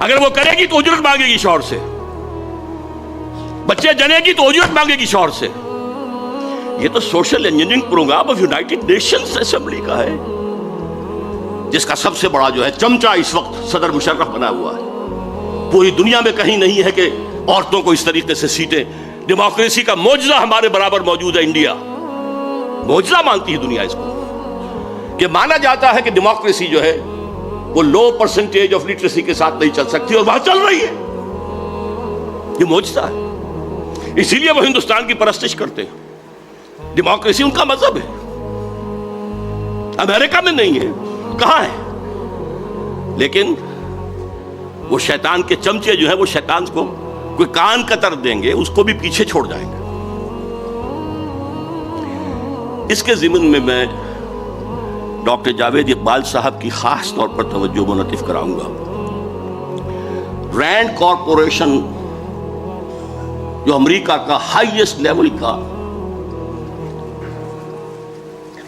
اگر وہ کرے گی تو اجرت مانگے گی شوہر سے، بچے جنے گی تو اجرت مانگے گی شوہر سے. یہ تو social engineering programme of United Nations Assembly کا ہے، جس کا سب سے بڑا جو ہے چمچہ اس وقت صدر مشرف بنا ہوا ہے. پوری دنیا میں کہیں نہیں ہے کہ عورتوں کو اس طریقے سے سیٹیں. ڈیموکریسی کا معجزہ ہمارے برابر موجود ہے انڈیا. معجزہ مانتی ہے دنیا اس کو، کہ مانا جاتا ہے کہ ڈیموکریسی جو ہے وہ لو پرسنٹیج آف لٹریسی کے ساتھ نہیں چل سکتی، اور وہاں چل رہی ہے. یہ معجزہ ہے. اسی لیے وہ ہندوستان کی پرستش کرتے ہیں. ڈیموکریسی ان کا مذہب ہے. امریکہ میں نہیں ہے، کہاں ہے؟ لیکن وہ شیطان کے چمچے جو ہیں وہ شیطان کو کوئی کان قطر دیں گے، اس کو بھی پیچھے چھوڑ جائیں گے. اس کے ضمن میں ڈاکٹر جاوید اقبال صاحب کی خاص طور پر توجہ منعطف کراؤں گا. رینڈ کارپوریشن جو امریکہ کا ہائیسٹ لیول کا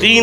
3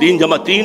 3 × 3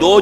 2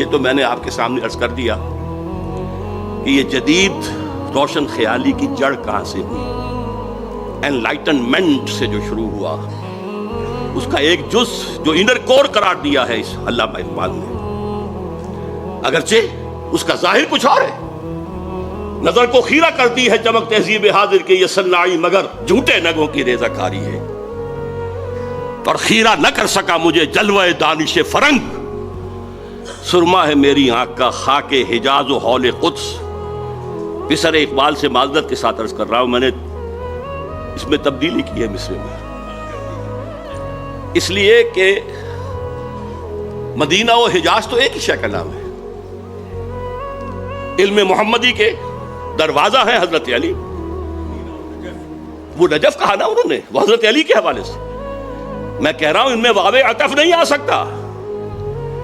یہ تو میں نے آپ کے سامنے عرض کر دیا کہ یہ جدید روشن خیالی کی جڑ کہاں سے ہوئی. انلائٹنمنٹ سے جو شروع ہوا اس کا ایک جز جو انر کور قرار دیا ہے اس علامہ اقبال نے، اگرچہ اس کا ظاہر کچھ اور ہے. نظر کو خیرہ کرتی ہے چمک تہذیب حاضر کے یہ صناعی، مگر جھوٹے نگوں کی ریزہ کاری ہے. اور خیرہ نہ کر سکا مجھے جلوہ دانش فرنگ، سرما ہے میری آنکھ کا خاک حجاز و حول قدس. پسر اقبال سے معذرت کے ساتھ عرض کر رہا ہوں، میں نے اس میں تبدیلی کی ہے مصرے میں، اس لیے کہ مدینہ و حجاز تو ایک ہی شے کا نام ہے. علم محمدی کے دروازہ ہے حضرت علی. وہ نجف کہا نا انہوں نے، وہ حضرت علی کے حوالے سے. میں کہہ رہا ہوں ان میں واو عطف نہیں آ سکتا،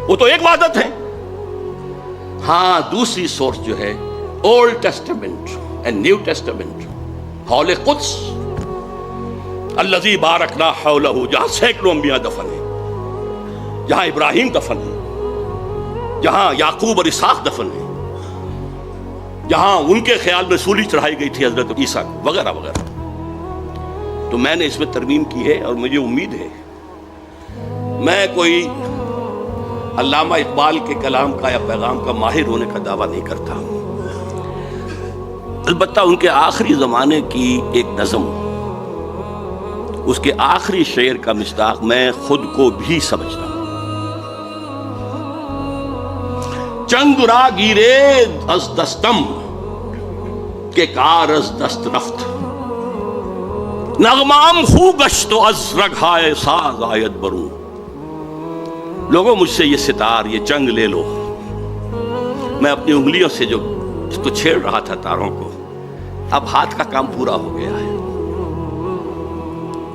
وہ تو ایک وحدت ہے. ہاں دوسری سورس جو ہے old testament and new testament, حول قدس الذی بارکنا حولہ، جہاں سینکڑوں انبیاء دفن ہیں، جہاں ابراہیم دفن ہے، جہاں یعقوب اور اسحاق دفن ہیں، جہاں ان کے خیال میں سولی چڑھائی گئی تھی حضرت عیسیٰ وغیرہ وغیرہ. تو میں نے اس میں ترمیم کی ہے، اور مجھے امید ہے میں کوئی علامہ اقبال کے کلام کا یا پیغام کا ماہر ہونے کا دعویٰ نہیں کرتا ہوں. البتہ ان کے آخری زمانے کی ایک نظم، اس کے آخری شعر کا مصداق میں خود کو بھی سمجھتا ہوں. چنگ را گیرے از دستم کہ کار از دست رفت، نغمام خو گشت و از رگھائے ساز آید برون. لوگوں مجھ سے یہ ستار، یہ چنگ لے لو. میں اپنی انگلیوں سے جو اس کو چھیڑ رہا تھا تاروں کو، اب ہاتھ کا کام پورا ہو گیا ہے.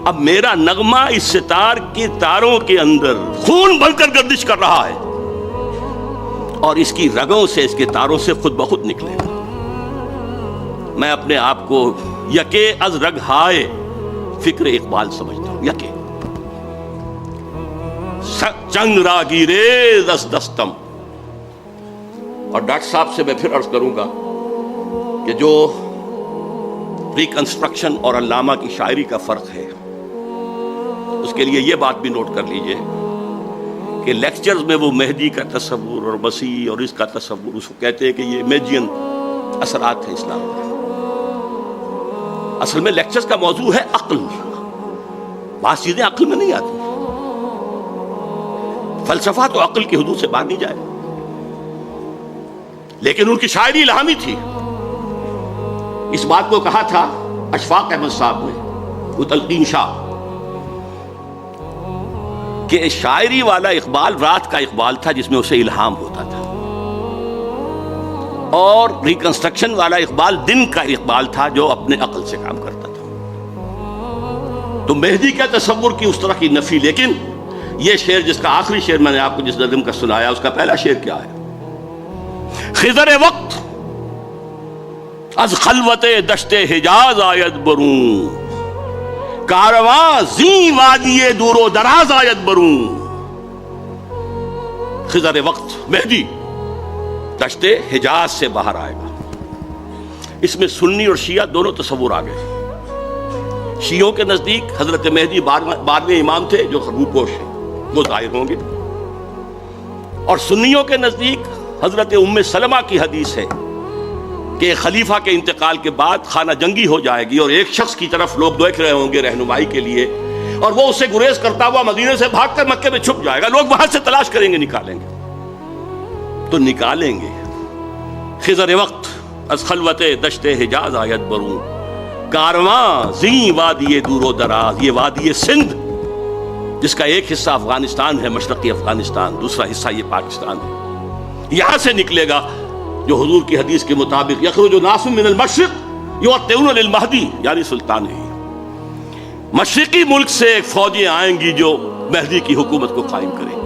اب میرا نغمہ اس ستار کے تاروں کے اندر خون بن کر گردش کر رہا ہے، اور اس کی رگوں سے، اس کے تاروں سے خود بخود نکلے گا. میں اپنے آپ کو یکے از رگ ہائے فکر اقبال سمجھتا ہوں. یکے چنگ را گیرے دس دستم. اور ڈاکٹر صاحب سے میں پھر عرض کروں گا کہ جو ریکنسٹرکشن اور علامہ کی شاعری کا فرق ہے، اس کے لیے یہ بات بھی نوٹ کر لیجئے کہ لیکچرز میں وہ مہدی کا تصور اور مسیح اور اس کا تصور، اس کو کہتے ہیں کہ یہ امیجین اثرات ہیں اسلام میں. اصل میں لیکچرز کا موضوع ہے عقل. بعض چیزیں عقل میں نہیں آتی. فلسفہ تو عقل کی حدود سے باہر نہیں جائے، لیکن ان کی شاعری الہامی تھی. اس بات کو کہا تھا اشفاق احمد صاحب نے، وہ تلقین شاہ، کہ شاعری والا اقبال رات کا اقبال تھا جس میں اسے الہام ہوتا تھا، اور ریکنسٹرکشن والا اقبال دن کا اقبال تھا جو اپنے عقل سے کام کرتا تھا. تو مہدی کا تصور کی اس طرح کی نفی. لیکن یہ شعر جس کا آخری شعر میں نے آپ کو جس نظم کا سنایا، اس کا پہلا شعر کیا ہے؟ خضر وقت از خلوت دشت حجاز آید برون، کارواں زیں وادی دور و دراز آید برون. خضر وقت مہدی دشت حجاز سے باہر آئے گا. اس میں سنی اور شیعہ دونوں تصور آ گئے. شیعوں کے نزدیک حضرت مہدی 12ویں امام تھے جو روپوش ہیں، وہ ظاہر ہوں گے. اور سنیوں کے نزدیک حضرت ام سلمہ کی حدیث ہے کہ خلیفہ کے انتقال کے بعد خانہ جنگی ہو جائے گی، اور ایک شخص کی طرف لوگ دیکھ رہے ہوں گے رہنمائی کے لیے، اور وہ اسے گریز کرتا ہوا مدینے سے بھاگ کر مکے میں چھپ جائے گا. لوگ وہاں سے تلاش کریں گے، نکالیں گے تو نکالیں گے. خضر وقت از خلوت دشت حجاز آید برون، کارواں زیں وادی دور و دراز. یہ وادی سندھ جس کا ایک حصہ افغانستان ہے، مشرقی افغانستان، دوسرا حصہ یہ پاکستان ہے، یہاں سے نکلے گا جو حضور کی حدیث کے مطابق یخرج ناس من المشرق یوطئون للمہدی، یعنی سلطان ہے. مشرقی ملک سے فوجیں آئیں گی جو مہدی کی حکومت کو قائم کریں گی.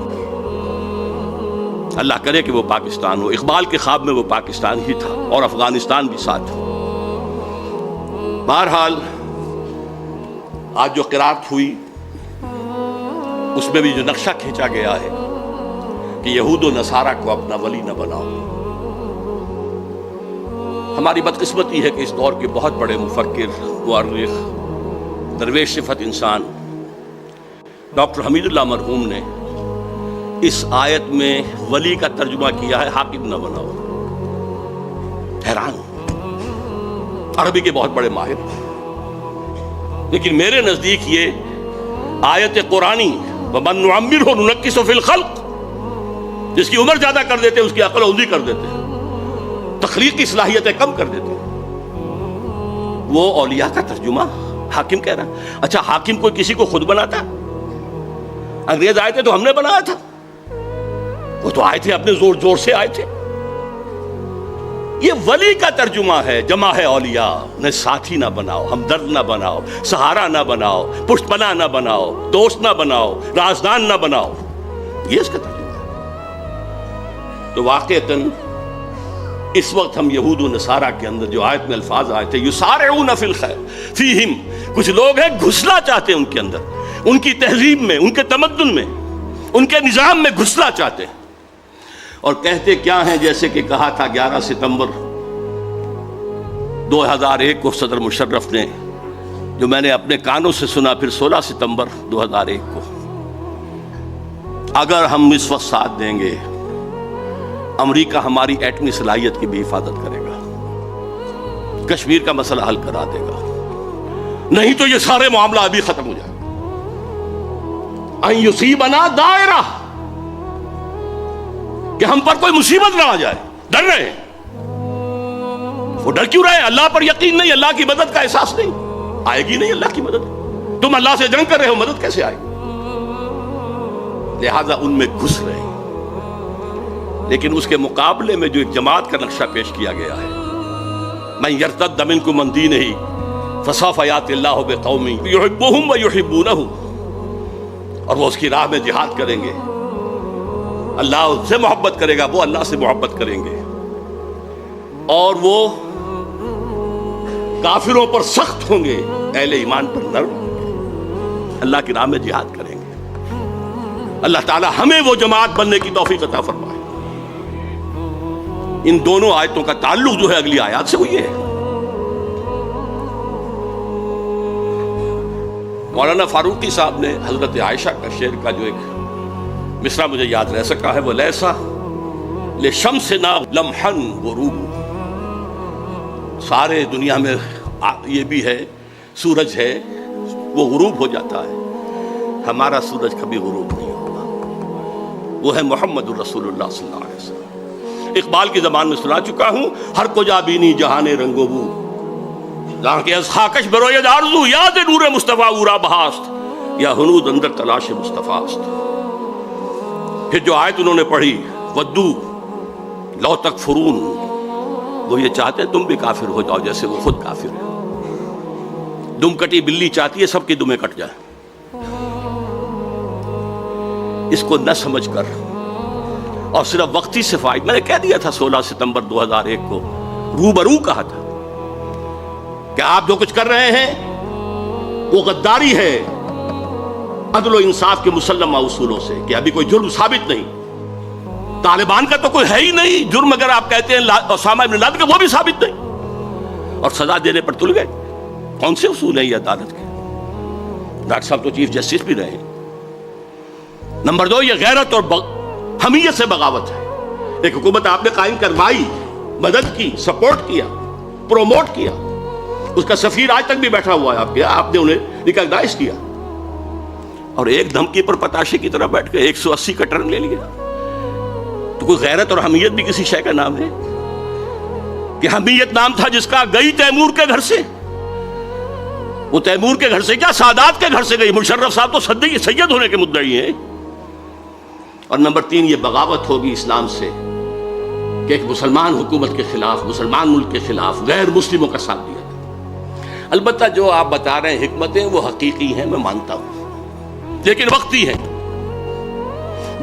اللہ کرے کہ وہ پاکستان ہو. اقبال کے خواب میں وہ پاکستان ہی تھا، اور افغانستان بھی ساتھ. بہرحال آج جو قرات ہوئی اس میں بھی جو نقشہ کھینچا گیا ہے کہ یہود و نصارہ کو اپنا ولی نہ بناؤ۔ ہماری بدقسمتی ہے کہ اس دور کے بہت بڑے مفکر، مورخ، درویش صفت انسان ڈاکٹر حمید اللہ مرحوم نے اس آیت میں ولی کا ترجمہ کیا ہے حاکم نہ بناؤ۔ حیران، عربی کے بہت بڑے ماہر، لیکن میرے نزدیک یہ آیت قرآنی وَمَن نُعَمِّرْهُ نُنَكِّسُ فِي الْخَلْقِ، جس کی عمر زیادہ کر دیتے اس کی عقل اوندی کر دیتے، تخلیقی صلاحیتیں کم کر دیتے، وہ اولیاء کا ترجمہ حاکم کہہ رہا۔ اچھا، حاکم کوئی کسی کو خود بناتا؟ انگریز آئے تھے تو ہم نے بنایا تھا؟ وہ تو آئے تھے اپنے زور زور سے آئے تھے۔ یہ ولی کا ترجمہ ہے، جمع ہے اولیاء، نہ ساتھی نہ بناؤ، ہمدرد نہ بناؤ، سہارا نہ بناؤ، پشت پناہ نہ بناؤ، دوست نہ بناؤ، رازدان نہ بناؤ، یہ اس کا ترجمہ ہے۔ تو واقعتاً اس وقت ہم یہود و نصارہ کے اندر جو آیت میں الفاظ آئے تھے یسارعون فی الخیر فیہم، کچھ لوگ ہیں گھسنا چاہتے ہیں ان کے اندر، ان کی تہذیب میں، ان کے تمدن میں، ان کے نظام میں گھسنا چاہتے ہیں، اور کہتے کیا ہیں جیسے کہ کہا تھا 11 ستمبر 2001 کو صدر مشرف نے، جو میں نے اپنے کانوں سے سنا پھر 16 ستمبر 2001 کو، اگر ہم اس وقت ساتھ دیں گے امریکہ ہماری ایٹمی صلاحیت کی بھی حفاظت کرے گا، کشمیر کا مسئلہ حل کرا دے گا، نہیں تو یہ سارے معاملہ ابھی ختم ہو جائے گا۔ ان یصیبنا دائرہ، کہ ہم پر کوئی مصیبت نہ آ جائے، ڈر رہے ہیں۔ وہ ڈر کیوں رہے؟ اللہ پر یقین نہیں، اللہ کی مدد کا احساس نہیں، آئے گی نہیں اللہ کی مدد۔ تم اللہ سے جنگ کر رہے ہو، مدد کیسے آئے گی؟ لہذا ان میں گھس رہے ہیں، لیکن اس کے مقابلے میں جو ایک جماعت کا نقشہ پیش کیا گیا ہے، من یرتد منکم عن دینہ فسوف یأتی اللہ بقوم یحبہم ویحبونہ، اور وہ اس کی راہ میں جہاد کریں گے، اللہ ان سے محبت کرے گا، وہ اللہ سے محبت کریں گے، اور وہ کافروں پر سخت ہوں گے، اہل ایمان پر نرم ہوں گے، اللہ کی راہ میں جہاد کریں گے۔ اللہ تعالی ہمیں وہ جماعت بننے کی توفیق عطا فرمائے۔ ان دونوں آیتوں کا تعلق جو ہے اگلی آیات سے وہ یہ ہے۔ مولانا فاروقی صاحب نے حضرت عائشہ کا شعر کا جو ایک مصرع مجھے یاد رہ سکا ہے، وہ لیسا لشمسنا لمحا غروب، سارے دنیا میں یہ بھی ہے، سورج ہے وہ غروب ہو جاتا ہے، ہمارا سورج کبھی غروب نہیں ہوگا، وہ ہے محمد الرسول اللہ صلی اللہ علیہ وسلم۔ اقبال کی زبان میں سنا چکا ہوں، ہر کو جا بینی جہان رنگ و بو، جہاں کے از خاکش بروید آرزو، یاد نور مصطفیٰ اورا بہاست، یا ہنود اندر تلاش مصطفیٰ است۔ پھر جو آیت انہوں نے پڑھی ودو لو تکفرون، وہ یہ چاہتے ہیں تم بھی کافر ہو جاؤ جیسے وہ خود کافر ہے۔ دم کٹی بلی چاہتی ہے سب کی دمیں کٹ جائیں۔ اس کو نہ سمجھ کر اور صرف وقتی سے فائد، میں نے کہہ دیا تھا 16 ستمبر 2001 کو، روبرو کہا تھا کہ آپ جو کچھ کر رہے ہیں وہ غداری ہے عدل و انصاف کے مسلمہ اصولوں سے، کہ ابھی کوئی جرم ثابت نہیں، طالبان کا تو کوئی ہے ہی نہیں جرم، اگر آپ کہتے ہیں اسامہ ابن لادن کا وہ بھی ثابت نہیں، اور سزا دینے پر تل گئے۔ کون سے اصول ہیں یہ عدالت کے؟ ڈاکٹر صاحب تو چیف جسٹس بھی رہے ہیں۔ نمبر 2، یہ غیرت اور حمیت سے بغاوت ہے۔ ایک حکومت آپ نے قائم کروائی، مدد کی، سپورٹ کیا، پروموٹ کیا، اس کا سفیر آج تک بھی بیٹھا ہوا ہے آپ نے انہیں ریکگنائز کیا، اور ایک دھمکی پر پتاشے کی طرح بیٹھ کے 180 کا ٹرن لے لیا۔ تو کوئی غیرت اور حمیت بھی کسی شے کا نام ہے؟ کہ حمیت نام تھا جس کا گئی تیمور کے گھر سے، وہ تیمور کے گھر سے کیا سادات کے گھر سے گئی، مشرف صاحب تو سید ہونے کے مدعی ہیں۔ اور نمبر 3، یہ بغاوت ہوگی اسلام سے کہ ایک مسلمان حکومت کے خلاف، مسلمان ملک کے خلاف غیر مسلموں کا ساتھ دیا۔ البتہ جو آپ بتا رہے ہیں حکمتیں وہ حقیقی ہیں، میں مانتا ہوں، لیکن وقتی ہیں،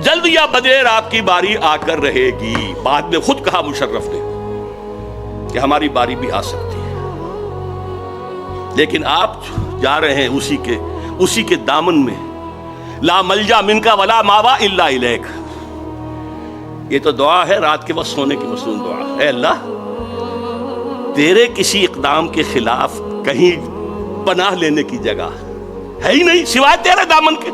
جلد یا بدیر آپ کی باری آ کر رہے گی۔ بعد میں خود کہا مشرف نے کہ ہماری باری بھی آ سکتی ہے، لیکن آپ جا رہے ہیں اسی کے دامن میں، لا ملجا منکا ولا ماوا الا الیک، یہ تو دعا ہے رات کے وقت سونے کی مصنون دعا. اے اللہ تیرے کسی اقدام کے خلاف کہیں پناہ لینے کی جگہ ہے ہی نہیں سوائے تیرے دامن کے.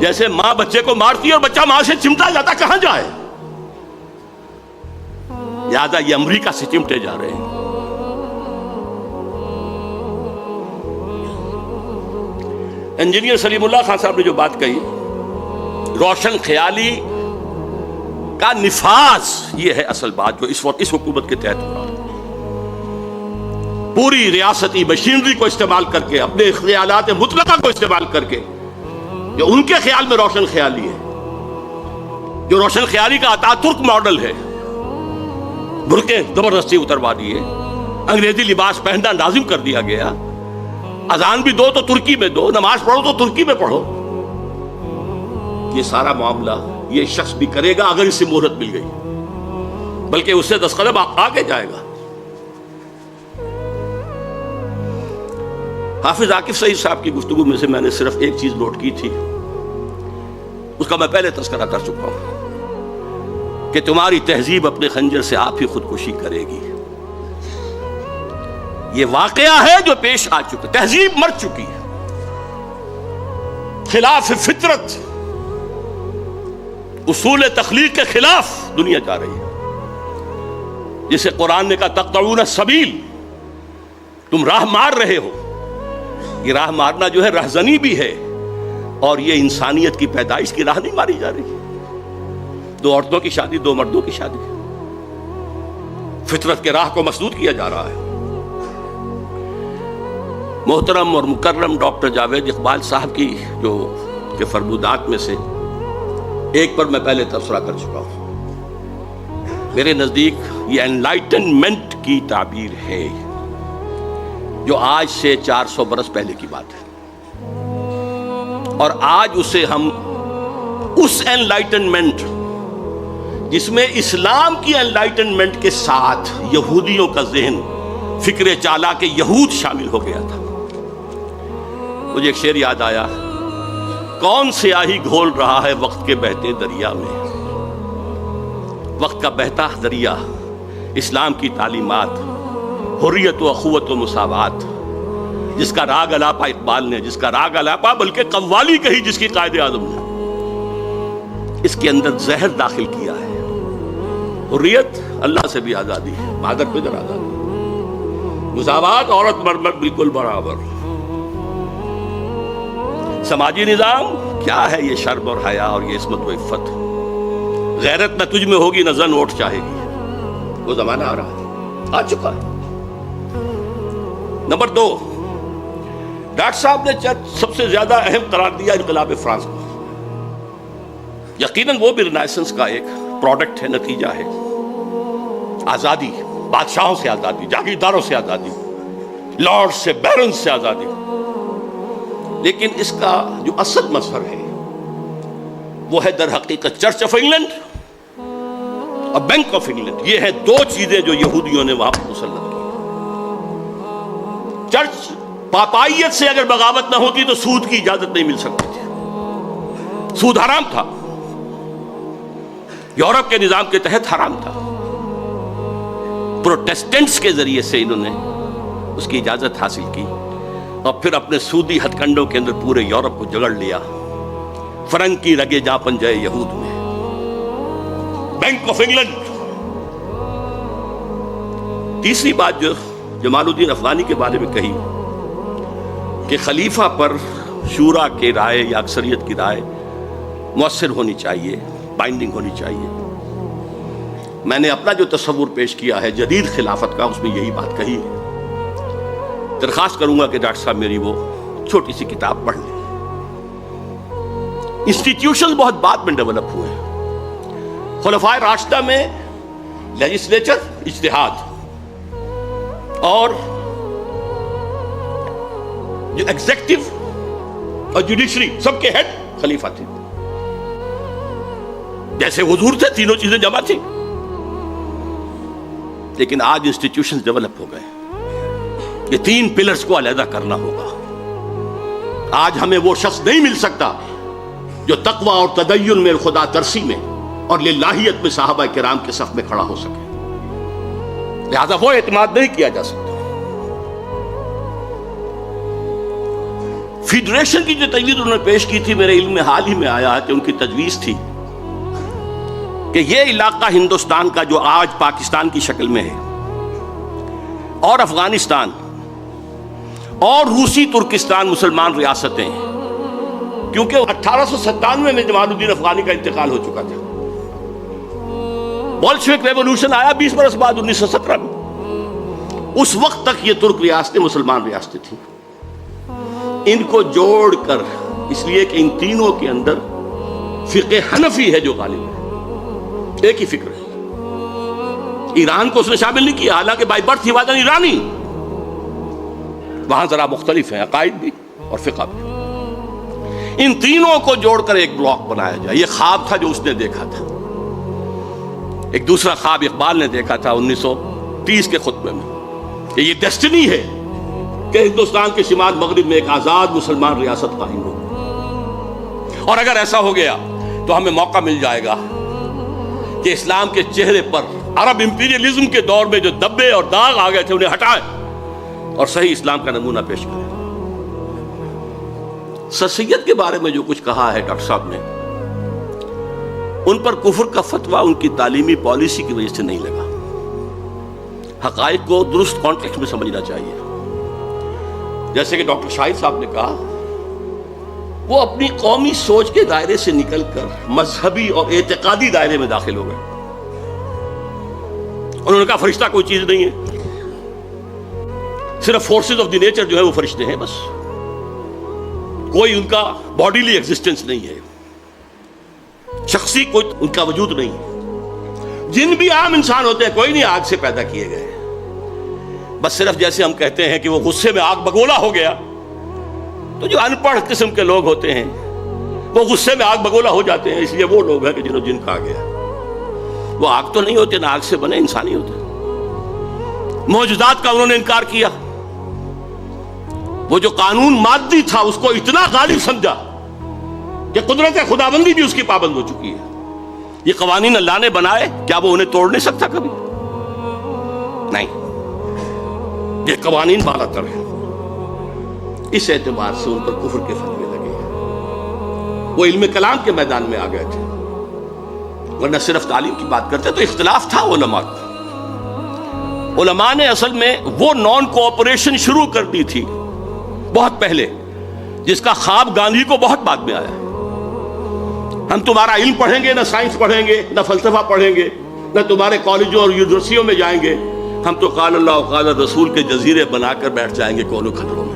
جیسے ماں بچے کو مارتی ہے اور بچہ ماں سے چمٹا جاتا, کہاں جائے؟ لہٰذا یہ امریکہ سے چمٹے جا رہے ہیں. انجینئر سلیم اللہ خان صاحب نے جو بات کہی, روشن خیالی کا نفاذ, یہ ہے اصل بات جو اس وقت اس حکومت کے تحت ہوا. پوری ریاستی مشینری کو استعمال کر کے, اپنے خیالات مطلقہ کو استعمال کر کے, جو ان کے خیال میں روشن خیالی ہے, جو روشن خیالی کا اتا ترک ماڈل ہے, برقعے زبردستی اتروا دیے, انگریزی لباس پہننا لازم کر دیا گیا, اذان بھی دو تو ترکی میں دو, نماز پڑھو تو ترکی میں پڑھو. یہ سارا معاملہ یہ شخص بھی کرے گا اگر اس سے مہلت مل گئی, بلکہ اس سے 10 قدم آگے جائے گا. حافظ عاکف سعید صاحب کی گفتگو میں سے میں نے صرف ایک چیز نوٹ کی تھی, اس کا میں پہلے تذکرہ کر چکا ہوں کہ تمہاری تہذیب اپنے خنجر سے آپ ہی خودکشی کرے گی. یہ واقعہ ہے جو پیش آ چکا, تہذیب مر چکی ہے, خلاف فطرت, اصول تخلیق کے خلاف دنیا جا رہی ہے. جسے قرآن نے کہا تقطعون السبیل, تم راہ مار رہے ہو. یہ راہ مارنا جو ہے رہزنی بھی ہے, اور یہ انسانیت کی پیدائش کی راہ نہیں ماری جا رہی. 2 عورتوں کی شادی, 2 مردوں کی شادی, فطرت کے راہ کو مسدود کیا جا رہا ہے. محترم اور مکرم ڈاکٹر جاوید اقبال صاحب کی جو کے فرمودات میں سے ایک پر میں پہلے تبصرہ کر چکا ہوں. میرے نزدیک یہ انلائٹنمنٹ کی تعبیر ہے جو آج سے 400 برس پہلے کی بات ہے, اور آج اسے ہم اس انلائٹنمنٹ جس میں اسلام کی انلائٹنمنٹ کے ساتھ یہودیوں کا ذہن فکر چالاک یہود شامل ہو گیا تھا. مجھے ایک شعر یاد آیا, کون سیاہی گھول رہا ہے وقت کے بہتے دریا میں. وقت کا بہتا دریا, اسلام کی تعلیمات, حریت و اخوت و مساوات, جس کا راگ الاپا اقبال نے, جس کا راگ الاپا بلکہ قوالی کہی جس کی قائد اعظم نے, اس کے اندر زہر داخل کیا ہے. حریت اللہ سے بھی آزادی ہے, مادر پدر آزادی, مساوات عورت مرد بالکل برابر. سماجی نظام کیا ہے یہ شرم اور حیا اور یہ عصمت و عفت, غیرت نہ تجھ میں ہوگی نہ زن ووٹ چاہے گی. وہ زمانہ آ رہا ہے, آ چکا ہے. نمبر 2, ڈاکٹر صاحب نے سب سے زیادہ اہم قرار دیا انقلاب فرانس کو. یقیناً وہ بھی رینیسنس کا ایک پروڈکٹ ہے, نتیجہ ہے. آزادی, بادشاہوں سے آزادی, جاگیرداروں سے آزادی, لارڈ سے, بیرن سے آزادی. لیکن اس کا جو اصل مظہر ہے وہ ہے در حقیقت چرچ آف انگلینڈ اور بینک آف انگلینڈ. یہ ہیں 2 چیزیں جو یہودیوں نے وہاں مسلط کی. چرچ پاپائیت سے اگر بغاوت نہ ہوتی تو سود کی اجازت نہیں مل سکتی تھی, سود حرام تھا, یورپ کے نظام کے تحت حرام تھا. پروٹیسٹنٹس کے ذریعے سے انہوں نے اس کی اجازت حاصل کی, اور پھر اپنے سودی ہتھ کنڈوں کے اندر پورے یورپ کو جگڑ لیا. فرنگ کی رگے جا پنجے یہود میں. Bank of England. تیسری بات جو جمال الدین افغانی کے بارے میں کہی کہ خلیفہ پر شورا کی رائے یا اکثریت کی رائے مؤثر ہونی چاہیے, بائنڈنگ ہونی چاہیے. میں نے اپنا جو تصور پیش کیا ہے جدید خلافت کا, اس میں یہی بات کہی ہے. درخواست کروں گا کہ ڈاکٹر صاحب میری وہ چھوٹی سی کتاب پڑھ لیں. انسٹیٹیوشن بہت بعد میں ڈیولپ ہوئے. خلفائے راشدہ میں لیجسلیچر اجتہاد اور جو ایگزیکٹو اور جوڈیشری سب کے ہیڈ خلیفہ تھے. جیسے حضور تھے, تینوں چیزیں جمع تھی. لیکن آج انسٹیٹیوشن ڈیولپ ہو گئے. یہ 3 پلرز کو علیحدہ کرنا ہوگا. آج ہمیں وہ شخص نہیں مل سکتا جو تقوی اور تدین میں, خدا ترسی میں اور للہیت میں صحابہ کرام کے صف میں کھڑا ہو سکے. لہذا وہ اعتماد نہیں کیا جا سکتا. فیڈریشن کی جو تجویز انہوں نے پیش کی تھی، میرے علم میں حال ہی میں آیا ہے کہ ان کی تجویز تھی کہ یہ علاقہ ہندوستان کا جو آج پاکستان کی شکل میں ہے، اور افغانستان اور روسی ترکستان مسلمان ریاستیں ہیں، کیونکہ 1897 میں جمال الدین افغانی کا انتقال ہو چکا تھا. بولشوک ریولوشن آیا 20 برس بعد 1917 میں. اس وقت تک یہ ترک ریاستیں مسلمان ریاستیں تھیں. ان کو جوڑ کر، اس لیے کہ ان تینوں کے اندر فقہ حنفی ہے جو غالب ہے، ایک ہی فکر ہے. ایران کو اس نے شامل نہیں کیا، حالانکہ بائی برتھ ہی وادن ایرانی، وہاں ذرا مختلف ہیں عقائد بھی اور فقہ بھی. ان تینوں کو جوڑ کر ایک بلاک بنایا جائے، یہ خواب تھا جو اس نے دیکھا تھا. ایک دوسرا خواب اقبال نے دیکھا تھا 1930 کے خطبے میں کہ یہ ڈیسٹنی ہے کہ ہندوستان کے شمال مغرب میں ایک آزاد مسلمان ریاست قائم ہو، اور اگر ایسا ہو گیا تو ہمیں موقع مل جائے گا کہ اسلام کے چہرے پر عرب امپیریلزم کے دور میں جو دبے اور داغ آ گئے تھے انہیں ہٹائے اور صحیح اسلام کا نمونہ پیش کریں. سر سید کے بارے میں جو کچھ کہا ہے ڈاکٹر صاحب نے، ان پر کفر کا فتویٰ ان کی تعلیمی پالیسی کی وجہ سے نہیں لگا. حقائق کو درست کانٹیکسٹ میں سمجھنا چاہیے. جیسے کہ ڈاکٹر شاہد صاحب نے کہا، وہ اپنی قومی سوچ کے دائرے سے نکل کر مذہبی اور اعتقادی دائرے میں داخل ہو گئے. انہوں نے کہا فرشتہ کوئی چیز نہیں ہے، صرف فورسز آف دی نیچر جو ہے وہ فرشتے ہیں، بس کوئی ان کا باڈیلی ایگزسٹنس نہیں ہے، شخصی کوئی ان کا وجود نہیں ہے. جن بھی عام انسان ہوتے ہیں کوئی نہیں آگ سے پیدا کیے گئے، بس صرف جیسے ہم کہتے ہیں کہ وہ غصے میں آگ بگولا ہو گیا، تو جو ان پڑھ قسم کے لوگ ہوتے ہیں وہ غصے میں آگ بگولا ہو جاتے ہیں، اس لیے وہ لوگ ہیں کہ جنہوں جن کہا گیا. وہ آگ تو نہیں ہوتے، نہ آگ سے بنے، انسانی ہوتے. معجزات کا انہوں نے انکار کیا. وہ جو قانون مادی تھا اس کو اتنا غالب سمجھا کہ قدرت خدابندی بھی اس کی پابند ہو چکی ہے. یہ قوانین اللہ نے بنائے، کیا وہ انہیں توڑ نہیں سکتا کبھی؟ نہیں، یہ قوانین بالا تر ہیں. اس اعتبار سے ان پر کفر کے فتوے لگے. وہ علم کلام کے میدان میں آ گئے تھے، ورنہ صرف تعلیم کی بات کرتے تو اختلاف تھا علماء کا. علماء نے اصل میں وہ نان کوآپریشن شروع کر دی تھی بہت پہلے، جس کا خواب گاندھی کو بہت بعد میں آیا. ہم تمہارا علم پڑھیں گے، نہ سائنس پڑھیں گے، نہ فلسفہ پڑھیں گے، نہ تمہارے کالجوں اور یونیورسٹیوں میں جائیں گے. ہم تو قال اللہ و قال رسول کے جزیرے بنا کر بیٹھ جائیں گے کونوں خطروں میں.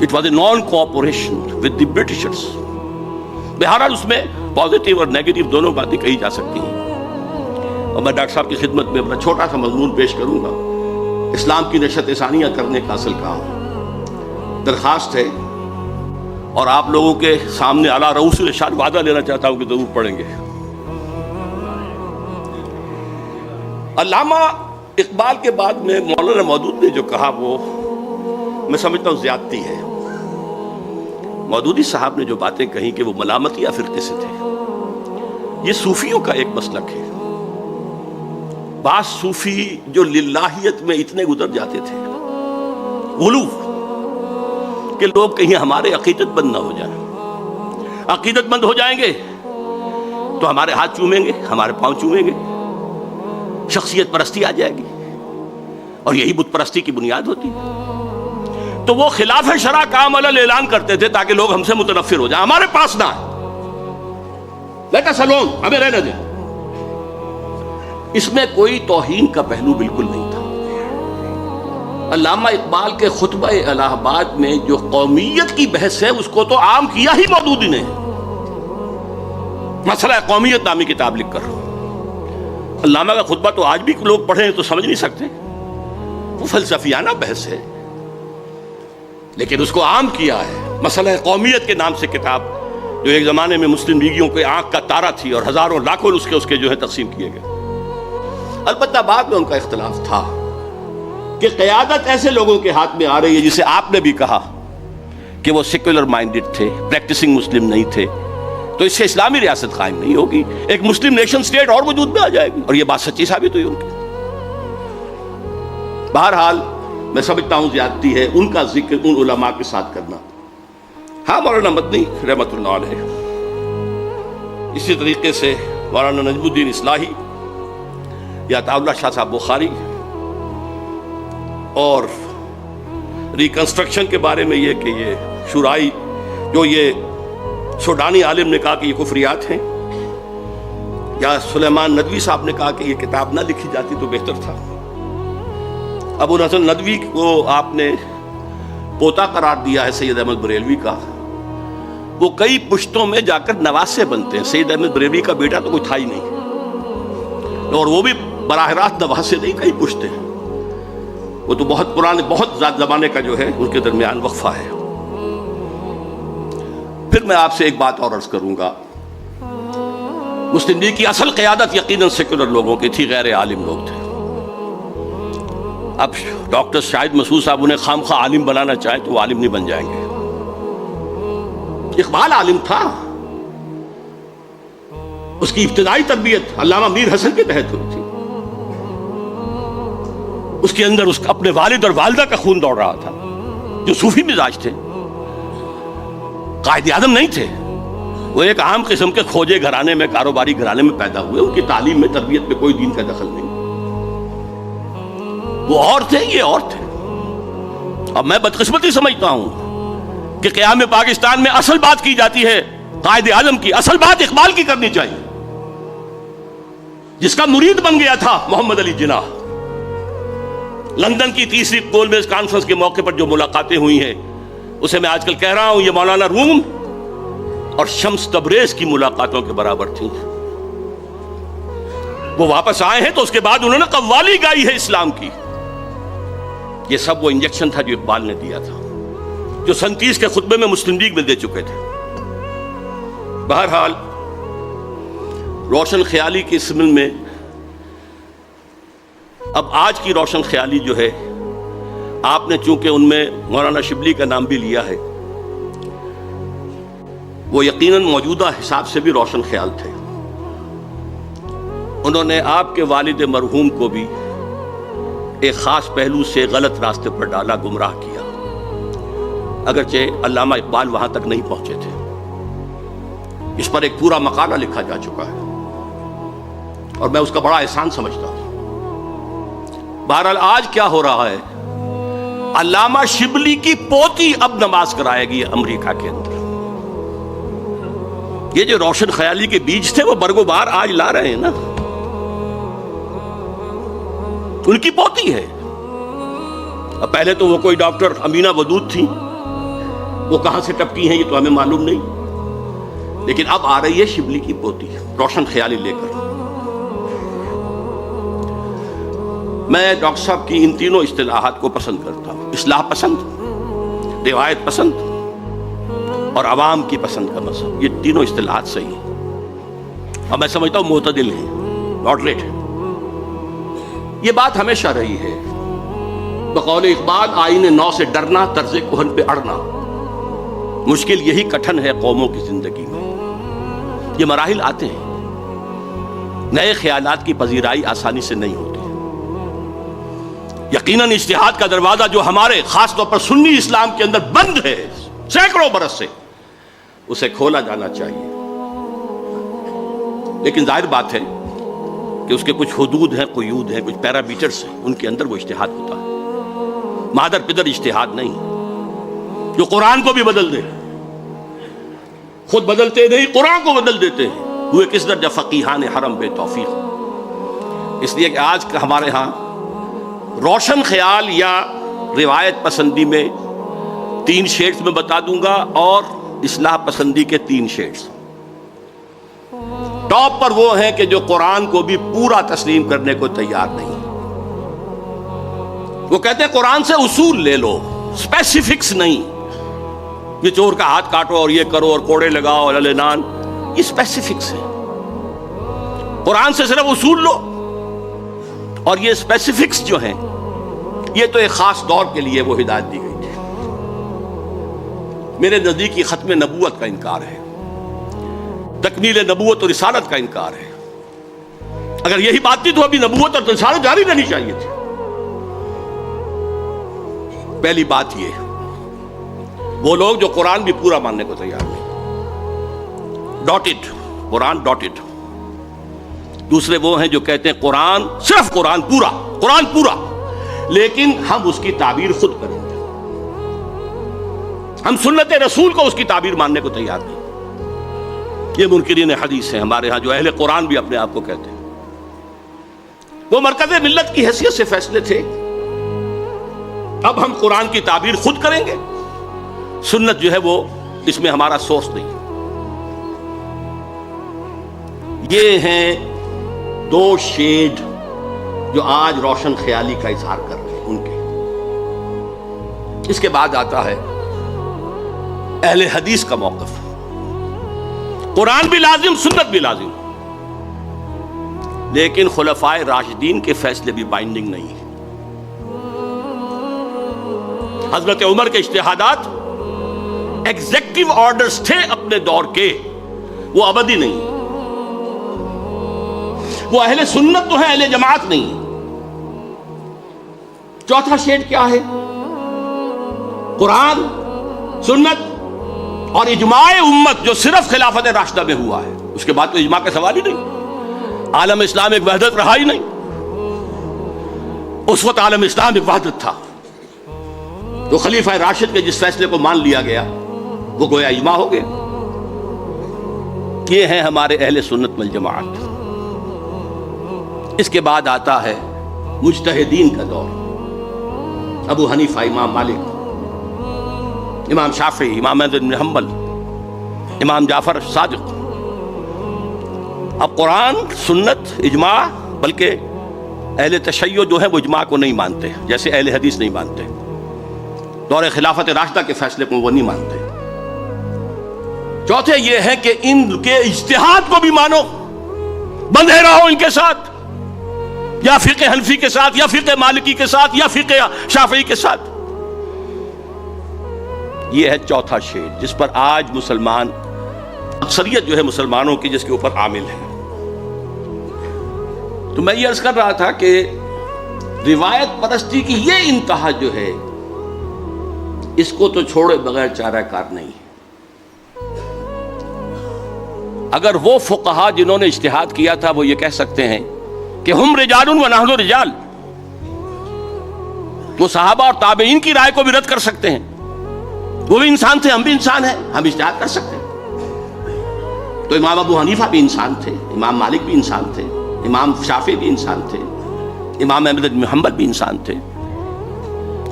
It was a non-cooperation with the Britishers. بہرحال اس میں پازیٹیو اور نیگیٹو دونوں باتیں کہی جا سکتی ہیں. اور میں ڈاکٹر صاحب کی خدمت میں اپنا چھوٹا سا مضمون پیش کروں گا. اسلام کی نشت ثانیہ کرنے کا اصل کام درخواست ہے، اور آپ لوگوں کے سامنے اعلیٰ رؤوس الارشاد وعدہ لینا چاہتا ہوں کہ ضرور پڑھیں گے. علامہ اقبال کے بعد میں مولانا مودود نے جو کہا وہ میں سمجھتا ہوں زیادتی ہے. مودودی صاحب نے جو باتیں کہیں کہ وہ ملامتی یا فرقے سے تھے، یہ صوفیوں کا ایک مسلک ہے. بعض صوفی جو للہیت میں اتنے گزر جاتے تھے، غلو، کہ لوگ کہیں ہمارے عقیدت مند نہ ہو جائیں. عقیدت مند ہو جائیں گے تو ہمارے ہاتھ چومیں گے، ہمارے پاؤں چومیں گے، شخصیت پرستی آ جائے گی، اور یہی بت پرستی کی بنیاد ہوتی ہے. تو وہ خلاف شرع کا عمل اعلان کرتے تھے تاکہ لوگ ہم سے متنفر ہو جائیں، ہمارے پاس نہ آئے، لیٹ اس الون، ہمیں رہنے دیں. اس میں کوئی توہین کا پہلو بالکل نہیں تھا. علامہ اقبال کے خطبہ الہ آباد میں جو قومیت کی بحث ہے اس کو تو عام کیا ہی مودودی نے. مسئلہ قومیت نامی کتاب لکھ کر. علامہ کا خطبہ تو آج بھی لوگ پڑھیں تو سمجھ نہیں سکتے، وہ فلسفیانہ بحث ہے، لیکن اس کو عام کیا ہے. مسئلہ قومیت کے نام سے کتاب، جو ایک زمانے میں مسلم لیگیوں کے آنکھ کا تارا تھی اور ہزاروں لاکھوں اس کے جو ہے تقسیم کیے گئے. البتہ بعد میں ان کا اختلاف تھا کہ قیادت ایسے لوگوں کے ہاتھ میں آ رہی ہے جسے آپ نے بھی کہا کہ وہ سیکولر مائنڈڈ تھے، پریکٹسنگ مسلم نہیں تھے، تو اس سے اسلامی ریاست قائم نہیں ہوگی، ایک مسلم نیشن سٹیٹ اور وجود میں آ جائے گی، اور یہ بات سچی ثابت ہوئی ہوگی۔ بہرحال میں سمجھتا ہوں زیادتی ہے ان کا ذکر ان علماء کے ساتھ کرنا۔ ہاں مولانا مدنی رحمۃ اللہ علیہ، اسی طریقے سے مولانا نجم الدین اصلاحی یا عطا اللہ شاہ صاحب بخاری، اور ریکنسٹرکشن کے بارے میں یہ کہ یہ شورائی جو یہ سوڈانی عالم نے کہا کہ یہ کفریات ہیں، یا سلیمان ندوی صاحب نے کہا کہ یہ کتاب نہ لکھی جاتی تو بہتر تھا۔ ابو الحسن ندوی کو آپ نے پوتا قرار دیا ہے سید احمد بریلوی کا، وہ کئی پشتوں میں جا کر نواسے بنتے ہیں۔ سید احمد بریلوی کا بیٹا تو کوئی تھا ہی نہیں، اور وہ بھی براہ راست نواسے نہیں، کئی پشتے ہیں، وہ تو بہت پرانے بہت زمانے کا جو ہے ان کے درمیان وقفہ ہے۔ پھر میں آپ سے ایک بات اور عرض کروں گا، مسلم لیگ کی اصل قیادت یقیناً سیکولر لوگوں کی تھی، غیر عالم لوگ تھے۔ اب ڈاکٹر شاہد مسعود صاحب انہیں خام خواہ عالم بنانا چاہیں تو وہ عالم نہیں بن جائیں گے۔ اقبال عالم تھا، اس کی ابتدائی تربیت علامہ میر حسن کے تحت ہوئی تھی، اس کے اندر اپنے والد اور والدہ کا خون دوڑ رہا تھا جو صوفی مزاج تھے، قائد اعظم نہیں تھے، وہ ایک عام قسم کے کھوجے گھرانے میں، کاروباری گھرانے میں پیدا ہوئے، ان کی تعلیم میں تربیت میں کوئی دین کا دخل نہیں، وہ اور تھے یہ اور تھے۔ اب میں بدقسمتی سمجھتا ہوں کہ قیام پاکستان میں اصل بات کی جاتی ہے قائد اعظم کی، اصل بات اقبال کی کرنی چاہیے، جس کا مرید بن گیا تھا محمد علی جناح۔ لندن کی تیسری گولمیز کانفرنس کے موقع پر جو ملاقاتیں ہوئی ہیں اسے میں آج کل کہہ رہا ہوں یہ مولانا روم اور شمس تبریز کی ملاقاتوں کے برابر تھیں۔ وہ واپس آئے ہیں تو اس کے بعد انہوں نے قوالی گائی ہے اسلام کی۔ یہ سب وہ انجیکشن تھا جو اقبال نے دیا تھا، جو سن 30 کے خطبے میں مسلم لیگ میں دے چکے تھے۔ بہرحال روشن خیالی کی اس مل میں اب آج کی روشن خیالی جو ہے، آپ نے چونکہ ان میں مولانا شبلی کا نام بھی لیا ہے، وہ یقیناً موجودہ حساب سے بھی روشن خیال تھے۔ انہوں نے آپ کے والد مرحوم کو بھی ایک خاص پہلو سے غلط راستے پر ڈالا، گمراہ کیا، اگرچہ علامہ اقبال وہاں تک نہیں پہنچے تھے۔ اس پر ایک پورا مقالہ لکھا جا چکا ہے اور میں اس کا بڑا احسان سمجھتا ہوں۔ بہرحال آج کیا ہو رہا ہے، علامہ شبلی کی پوتی اب نماز کرائے گی امریکہ کے اندر۔ یہ جو روشن خیالی کے بیج تھے وہ برگو بار آج لا رہے ہیں نا، ان کی پوتی ہے۔ اب پہلے تو وہ کوئی ڈاکٹر امینہ ودود تھی، وہ کہاں سے ٹپکی ہیں یہ تو ہمیں معلوم نہیں، لیکن اب آ رہی ہے شبلی کی پوتی روشن خیالی لے کر۔ میں ڈاکٹر صاحب کی ان تینوں اصطلاحات کو پسند کرتا ہوں، اصلاح پسند، روایت پسند اور عوام کی پسند کا مذہب، یہ تینوں اصطلاحات صحیح ہیں اور میں سمجھتا ہوں معتدل ہیں، ماڈریٹ ہیں۔ یہ بات ہمیشہ رہی ہے، بقول اقبال آئین نو سے ڈرنا، طرز کہن پہ اڑنا، مشکل یہی کٹھن ہے قوموں کی زندگی میں۔ یہ مراحل آتے ہیں، نئے خیالات کی پذیرائی آسانی سے نہیں ہوتی۔ یقیناً اجتہاد کا دروازہ جو ہمارے خاص طور پر سنی اسلام کے اندر بند ہے سینکڑوں برس سے، اسے کھولا جانا چاہیے، لیکن ظاہر بات ہے کہ اس کے کچھ حدود ہیں، قیود ہیں، کچھ پیرامیٹرز ہیں، ان کے اندر وہ اجتہاد ہوتا ہے، مادر پدر اجتہاد نہیں جو قرآن کو بھی بدل دے، خود بدلتے نہیں قرآن کو بدل دیتے ہیں، ہوئے کس درجہ فقیہان حرم بے توفیق۔ اس لیے کہ آج کا ہمارے ہاں روشن خیال یا روایت پسندی میں 3 شیڈز میں بتا دوں گا، اور اصلاح پسندی کے 3 شیڈز۔ ٹاپ پر وہ ہیں کہ جو قرآن کو بھی پورا تسلیم کرنے کو تیار نہیں، وہ کہتے ہیں قرآن سے اصول لے لو، اسپیسیفکس نہیں، یہ چور کا ہاتھ کاٹو اور یہ کرو اور کوڑے لگاؤ اور لعنان، یہ اسپیسیفکس ہے۔ قرآن سے صرف اصول لو، اور یہ اسپیسیفکس جو ہیں یہ تو ایک خاص دور کے لیے وہ ہدایت دی گئی تھی۔ میرے نزدیک یہ ختم نبوت کا انکار ہے۔ تکمیل نبوت اور رسالت کا انکار ہے. اگر یہی بات تھی تو ابھی نبوت اور رسالت جاری رہنی چاہیے تھی. پہلی بات یہ، وہ لوگ جو قرآن بھی پورا ماننے کو تیار نہیں، ڈاٹڈ قرآن ڈاٹڈ. دوسرے وہ ہیں جو کہتے ہیں قرآن صرف قرآن پورا، لیکن ہم اس کی تعبیر خود کریں گے. ہم سنت رسول کو اس کی تعبیر ماننے کو تیار نہیں. یہ منکرین حدیث ہیں ہمارے ہاں، جو اہل قرآن بھی اپنے آپ کو کہتے ہیں. وہ مرکز ملت کی حیثیت سے فیصلے تھے. اب ہم قرآن کی تعبیر خود کریں گے، سنت جو ہے وہ اس میں ہمارا سورس نہیں. یہ ہیں دو شیڈ جو آج روشن خیالی کا اظہار کر رہے ہیں ان کے. اس کے بعد آتا ہے اہل حدیث کا موقف. قرآن بھی لازم، سنت بھی لازم، لیکن خلفائے راشدین کے فیصلے بھی بائنڈنگ نہیں ہیں. حضرت عمر کے اجتہادات ایگزیکٹو آرڈرز تھے اپنے دور کے، وہ ابدی نہیں. وہ اہل سنت تو ہے، اہل جماعت نہیں. چوتھا شیڈ کیا ہے؟ قرآن، سنت اور اجماع امت جو صرف خلافت راشدہ میں ہوا ہے. اس کے بعد تو اجماع کا سوال ہی نہیں. عالم اسلام ایک وحدت رہا ہی نہیں. اس وقت عالم اسلام ایک وحدت تھا. تو خلیفہ راشد کے جس فیصلے کو مان لیا گیا وہ گویا اجماع ہو گیا. یہ ہیں ہمارے اہل سنت والجماعت. اس کے بعد آتا ہے مجتہدین کا دور. ابو حنیفہ، امام مالک، امام شافعی، امام احمد بن حنبل، امام جعفر صادق. اب قرآن، سنت، اجماع، بلکہ اہل تشیع جو ہے وہ اجماع کو نہیں مانتے، جیسے اہل حدیث نہیں مانتے. دور خلافت راشدہ کے فیصلے کو وہ نہیں مانتے. چوتھے یہ ہے کہ ان کے اجتہاد کو بھی مانو، بندھے رہو ان کے ساتھ، یا فقہ حنفی کے ساتھ، یا فقہ مالکی کے ساتھ، یا فقہ شافعی کے ساتھ. یہ ہے چوتھا شیڈ جس پر آج مسلمان اکثریت جو ہے مسلمانوں کی جس کے اوپر عامل ہے. تو میں یہ عرض کر رہا تھا کہ روایت پرستی کی یہ انتہا جو ہے اس کو تو چھوڑے بغیر چارہ کار نہیں. اگر وہ فقہا جنہوں نے اجتہاد کیا تھا وہ یہ کہہ سکتے ہیں کہ ہم رجال و نحن رجال، وہ صحابہ اور تابعین کی رائے کو بھی رد کر سکتے ہیں. وہ بھی انسان تھے، ہم بھی انسان ہیں، ہم اجتہاد کر سکتے ہیں. تو امام ابو حنیفہ بھی انسان تھے، امام مالک بھی انسان تھے، امام شافعی بھی انسان تھے، امام احمد بن حنبل بھی انسان تھے،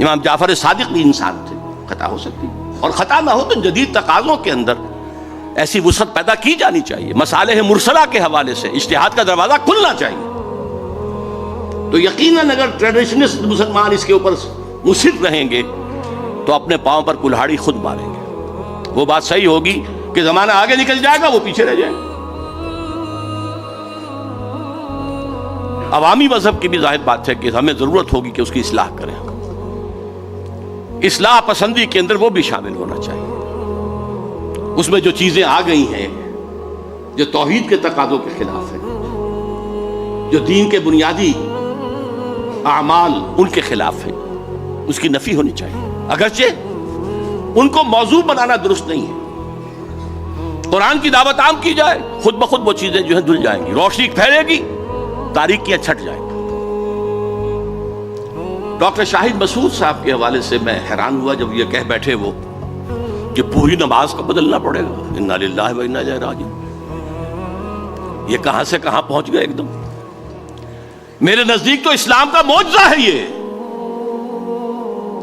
امام جعفر صادق بھی انسان تھے. خطا ہو سکتی، اور خطا نہ ہو تو جدید تقاضوں کے اندر ایسی وسعت پیدا کی جانی چاہیے. مصالح مرسلہ کے حوالے سے اجتہاد کا دروازہ کھلنا چاہیے. تو یقیناً اگر ٹریڈیشنسٹ مسلمان اس کے اوپر مصر رہیں گے تو اپنے پاؤں پر کلہاڑی خود ماریں گے. وہ بات صحیح ہوگی کہ زمانہ آگے نکل جائے گا، وہ پیچھے رہ جائیں گے. عوامی مذہب کی بھی ظاہر بات ہے کہ ہمیں ضرورت ہوگی کہ اس کی اصلاح کریں. اصلاح پسندی کے اندر وہ بھی شامل ہونا چاہیے. اس میں جو چیزیں آ گئی ہیں جو توحید کے تقاضوں کے خلاف ہیں، جو دین کے بنیادی اعمال ان کے خلاف ہیں، اس کی نفی ہونی چاہیے. اگرچہ ان کو موضوع بنانا درست نہیں ہے. قرآن کی دعوت عام کی جائے، خود بخود وہ چیزیں جو ہیں دھل جائیں گی، روشنی پھیلے گی، تاریکیاں چھٹ جائیں گی. ڈاکٹر شاہد مسعود صاحب کے حوالے سے میں حیران ہوا جب یہ کہہ بیٹھے وہ کہ پوری نماز کو بدلنا پڑے گا. انا للہ و انا الیہ راجعون. یہ کہاں سے کہاں پہنچ گئے ایک دم. میرے نزدیک تو اسلام کا معجزہ ہے. یہ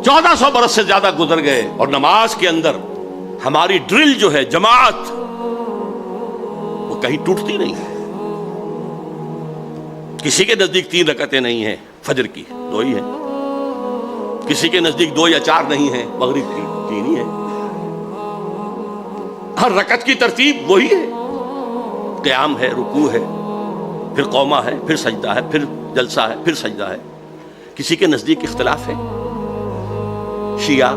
1400 برس سے زیادہ گزر گئے اور نماز کے اندر ہماری ڈرل جو ہے، جماعت، وہ کہیں ٹوٹتی نہیں ہے. کسی کے نزدیک 3 رکعتیں نہیں ہیں فجر کی، 2 ہی ہیں. کسی کے نزدیک 2 یا 4 نہیں ہیں مغرب کی، 3 ہی ہیں. ہر رکعت کی ترتیب وہی ہے. قیام ہے، رکوع ہے، پھر قومہ ہے، پھر سجدہ ہے، پھر جلسہ ہے، پھر سجدہ ہے. کسی کے نزدیک اختلاف ہے. شیعہ،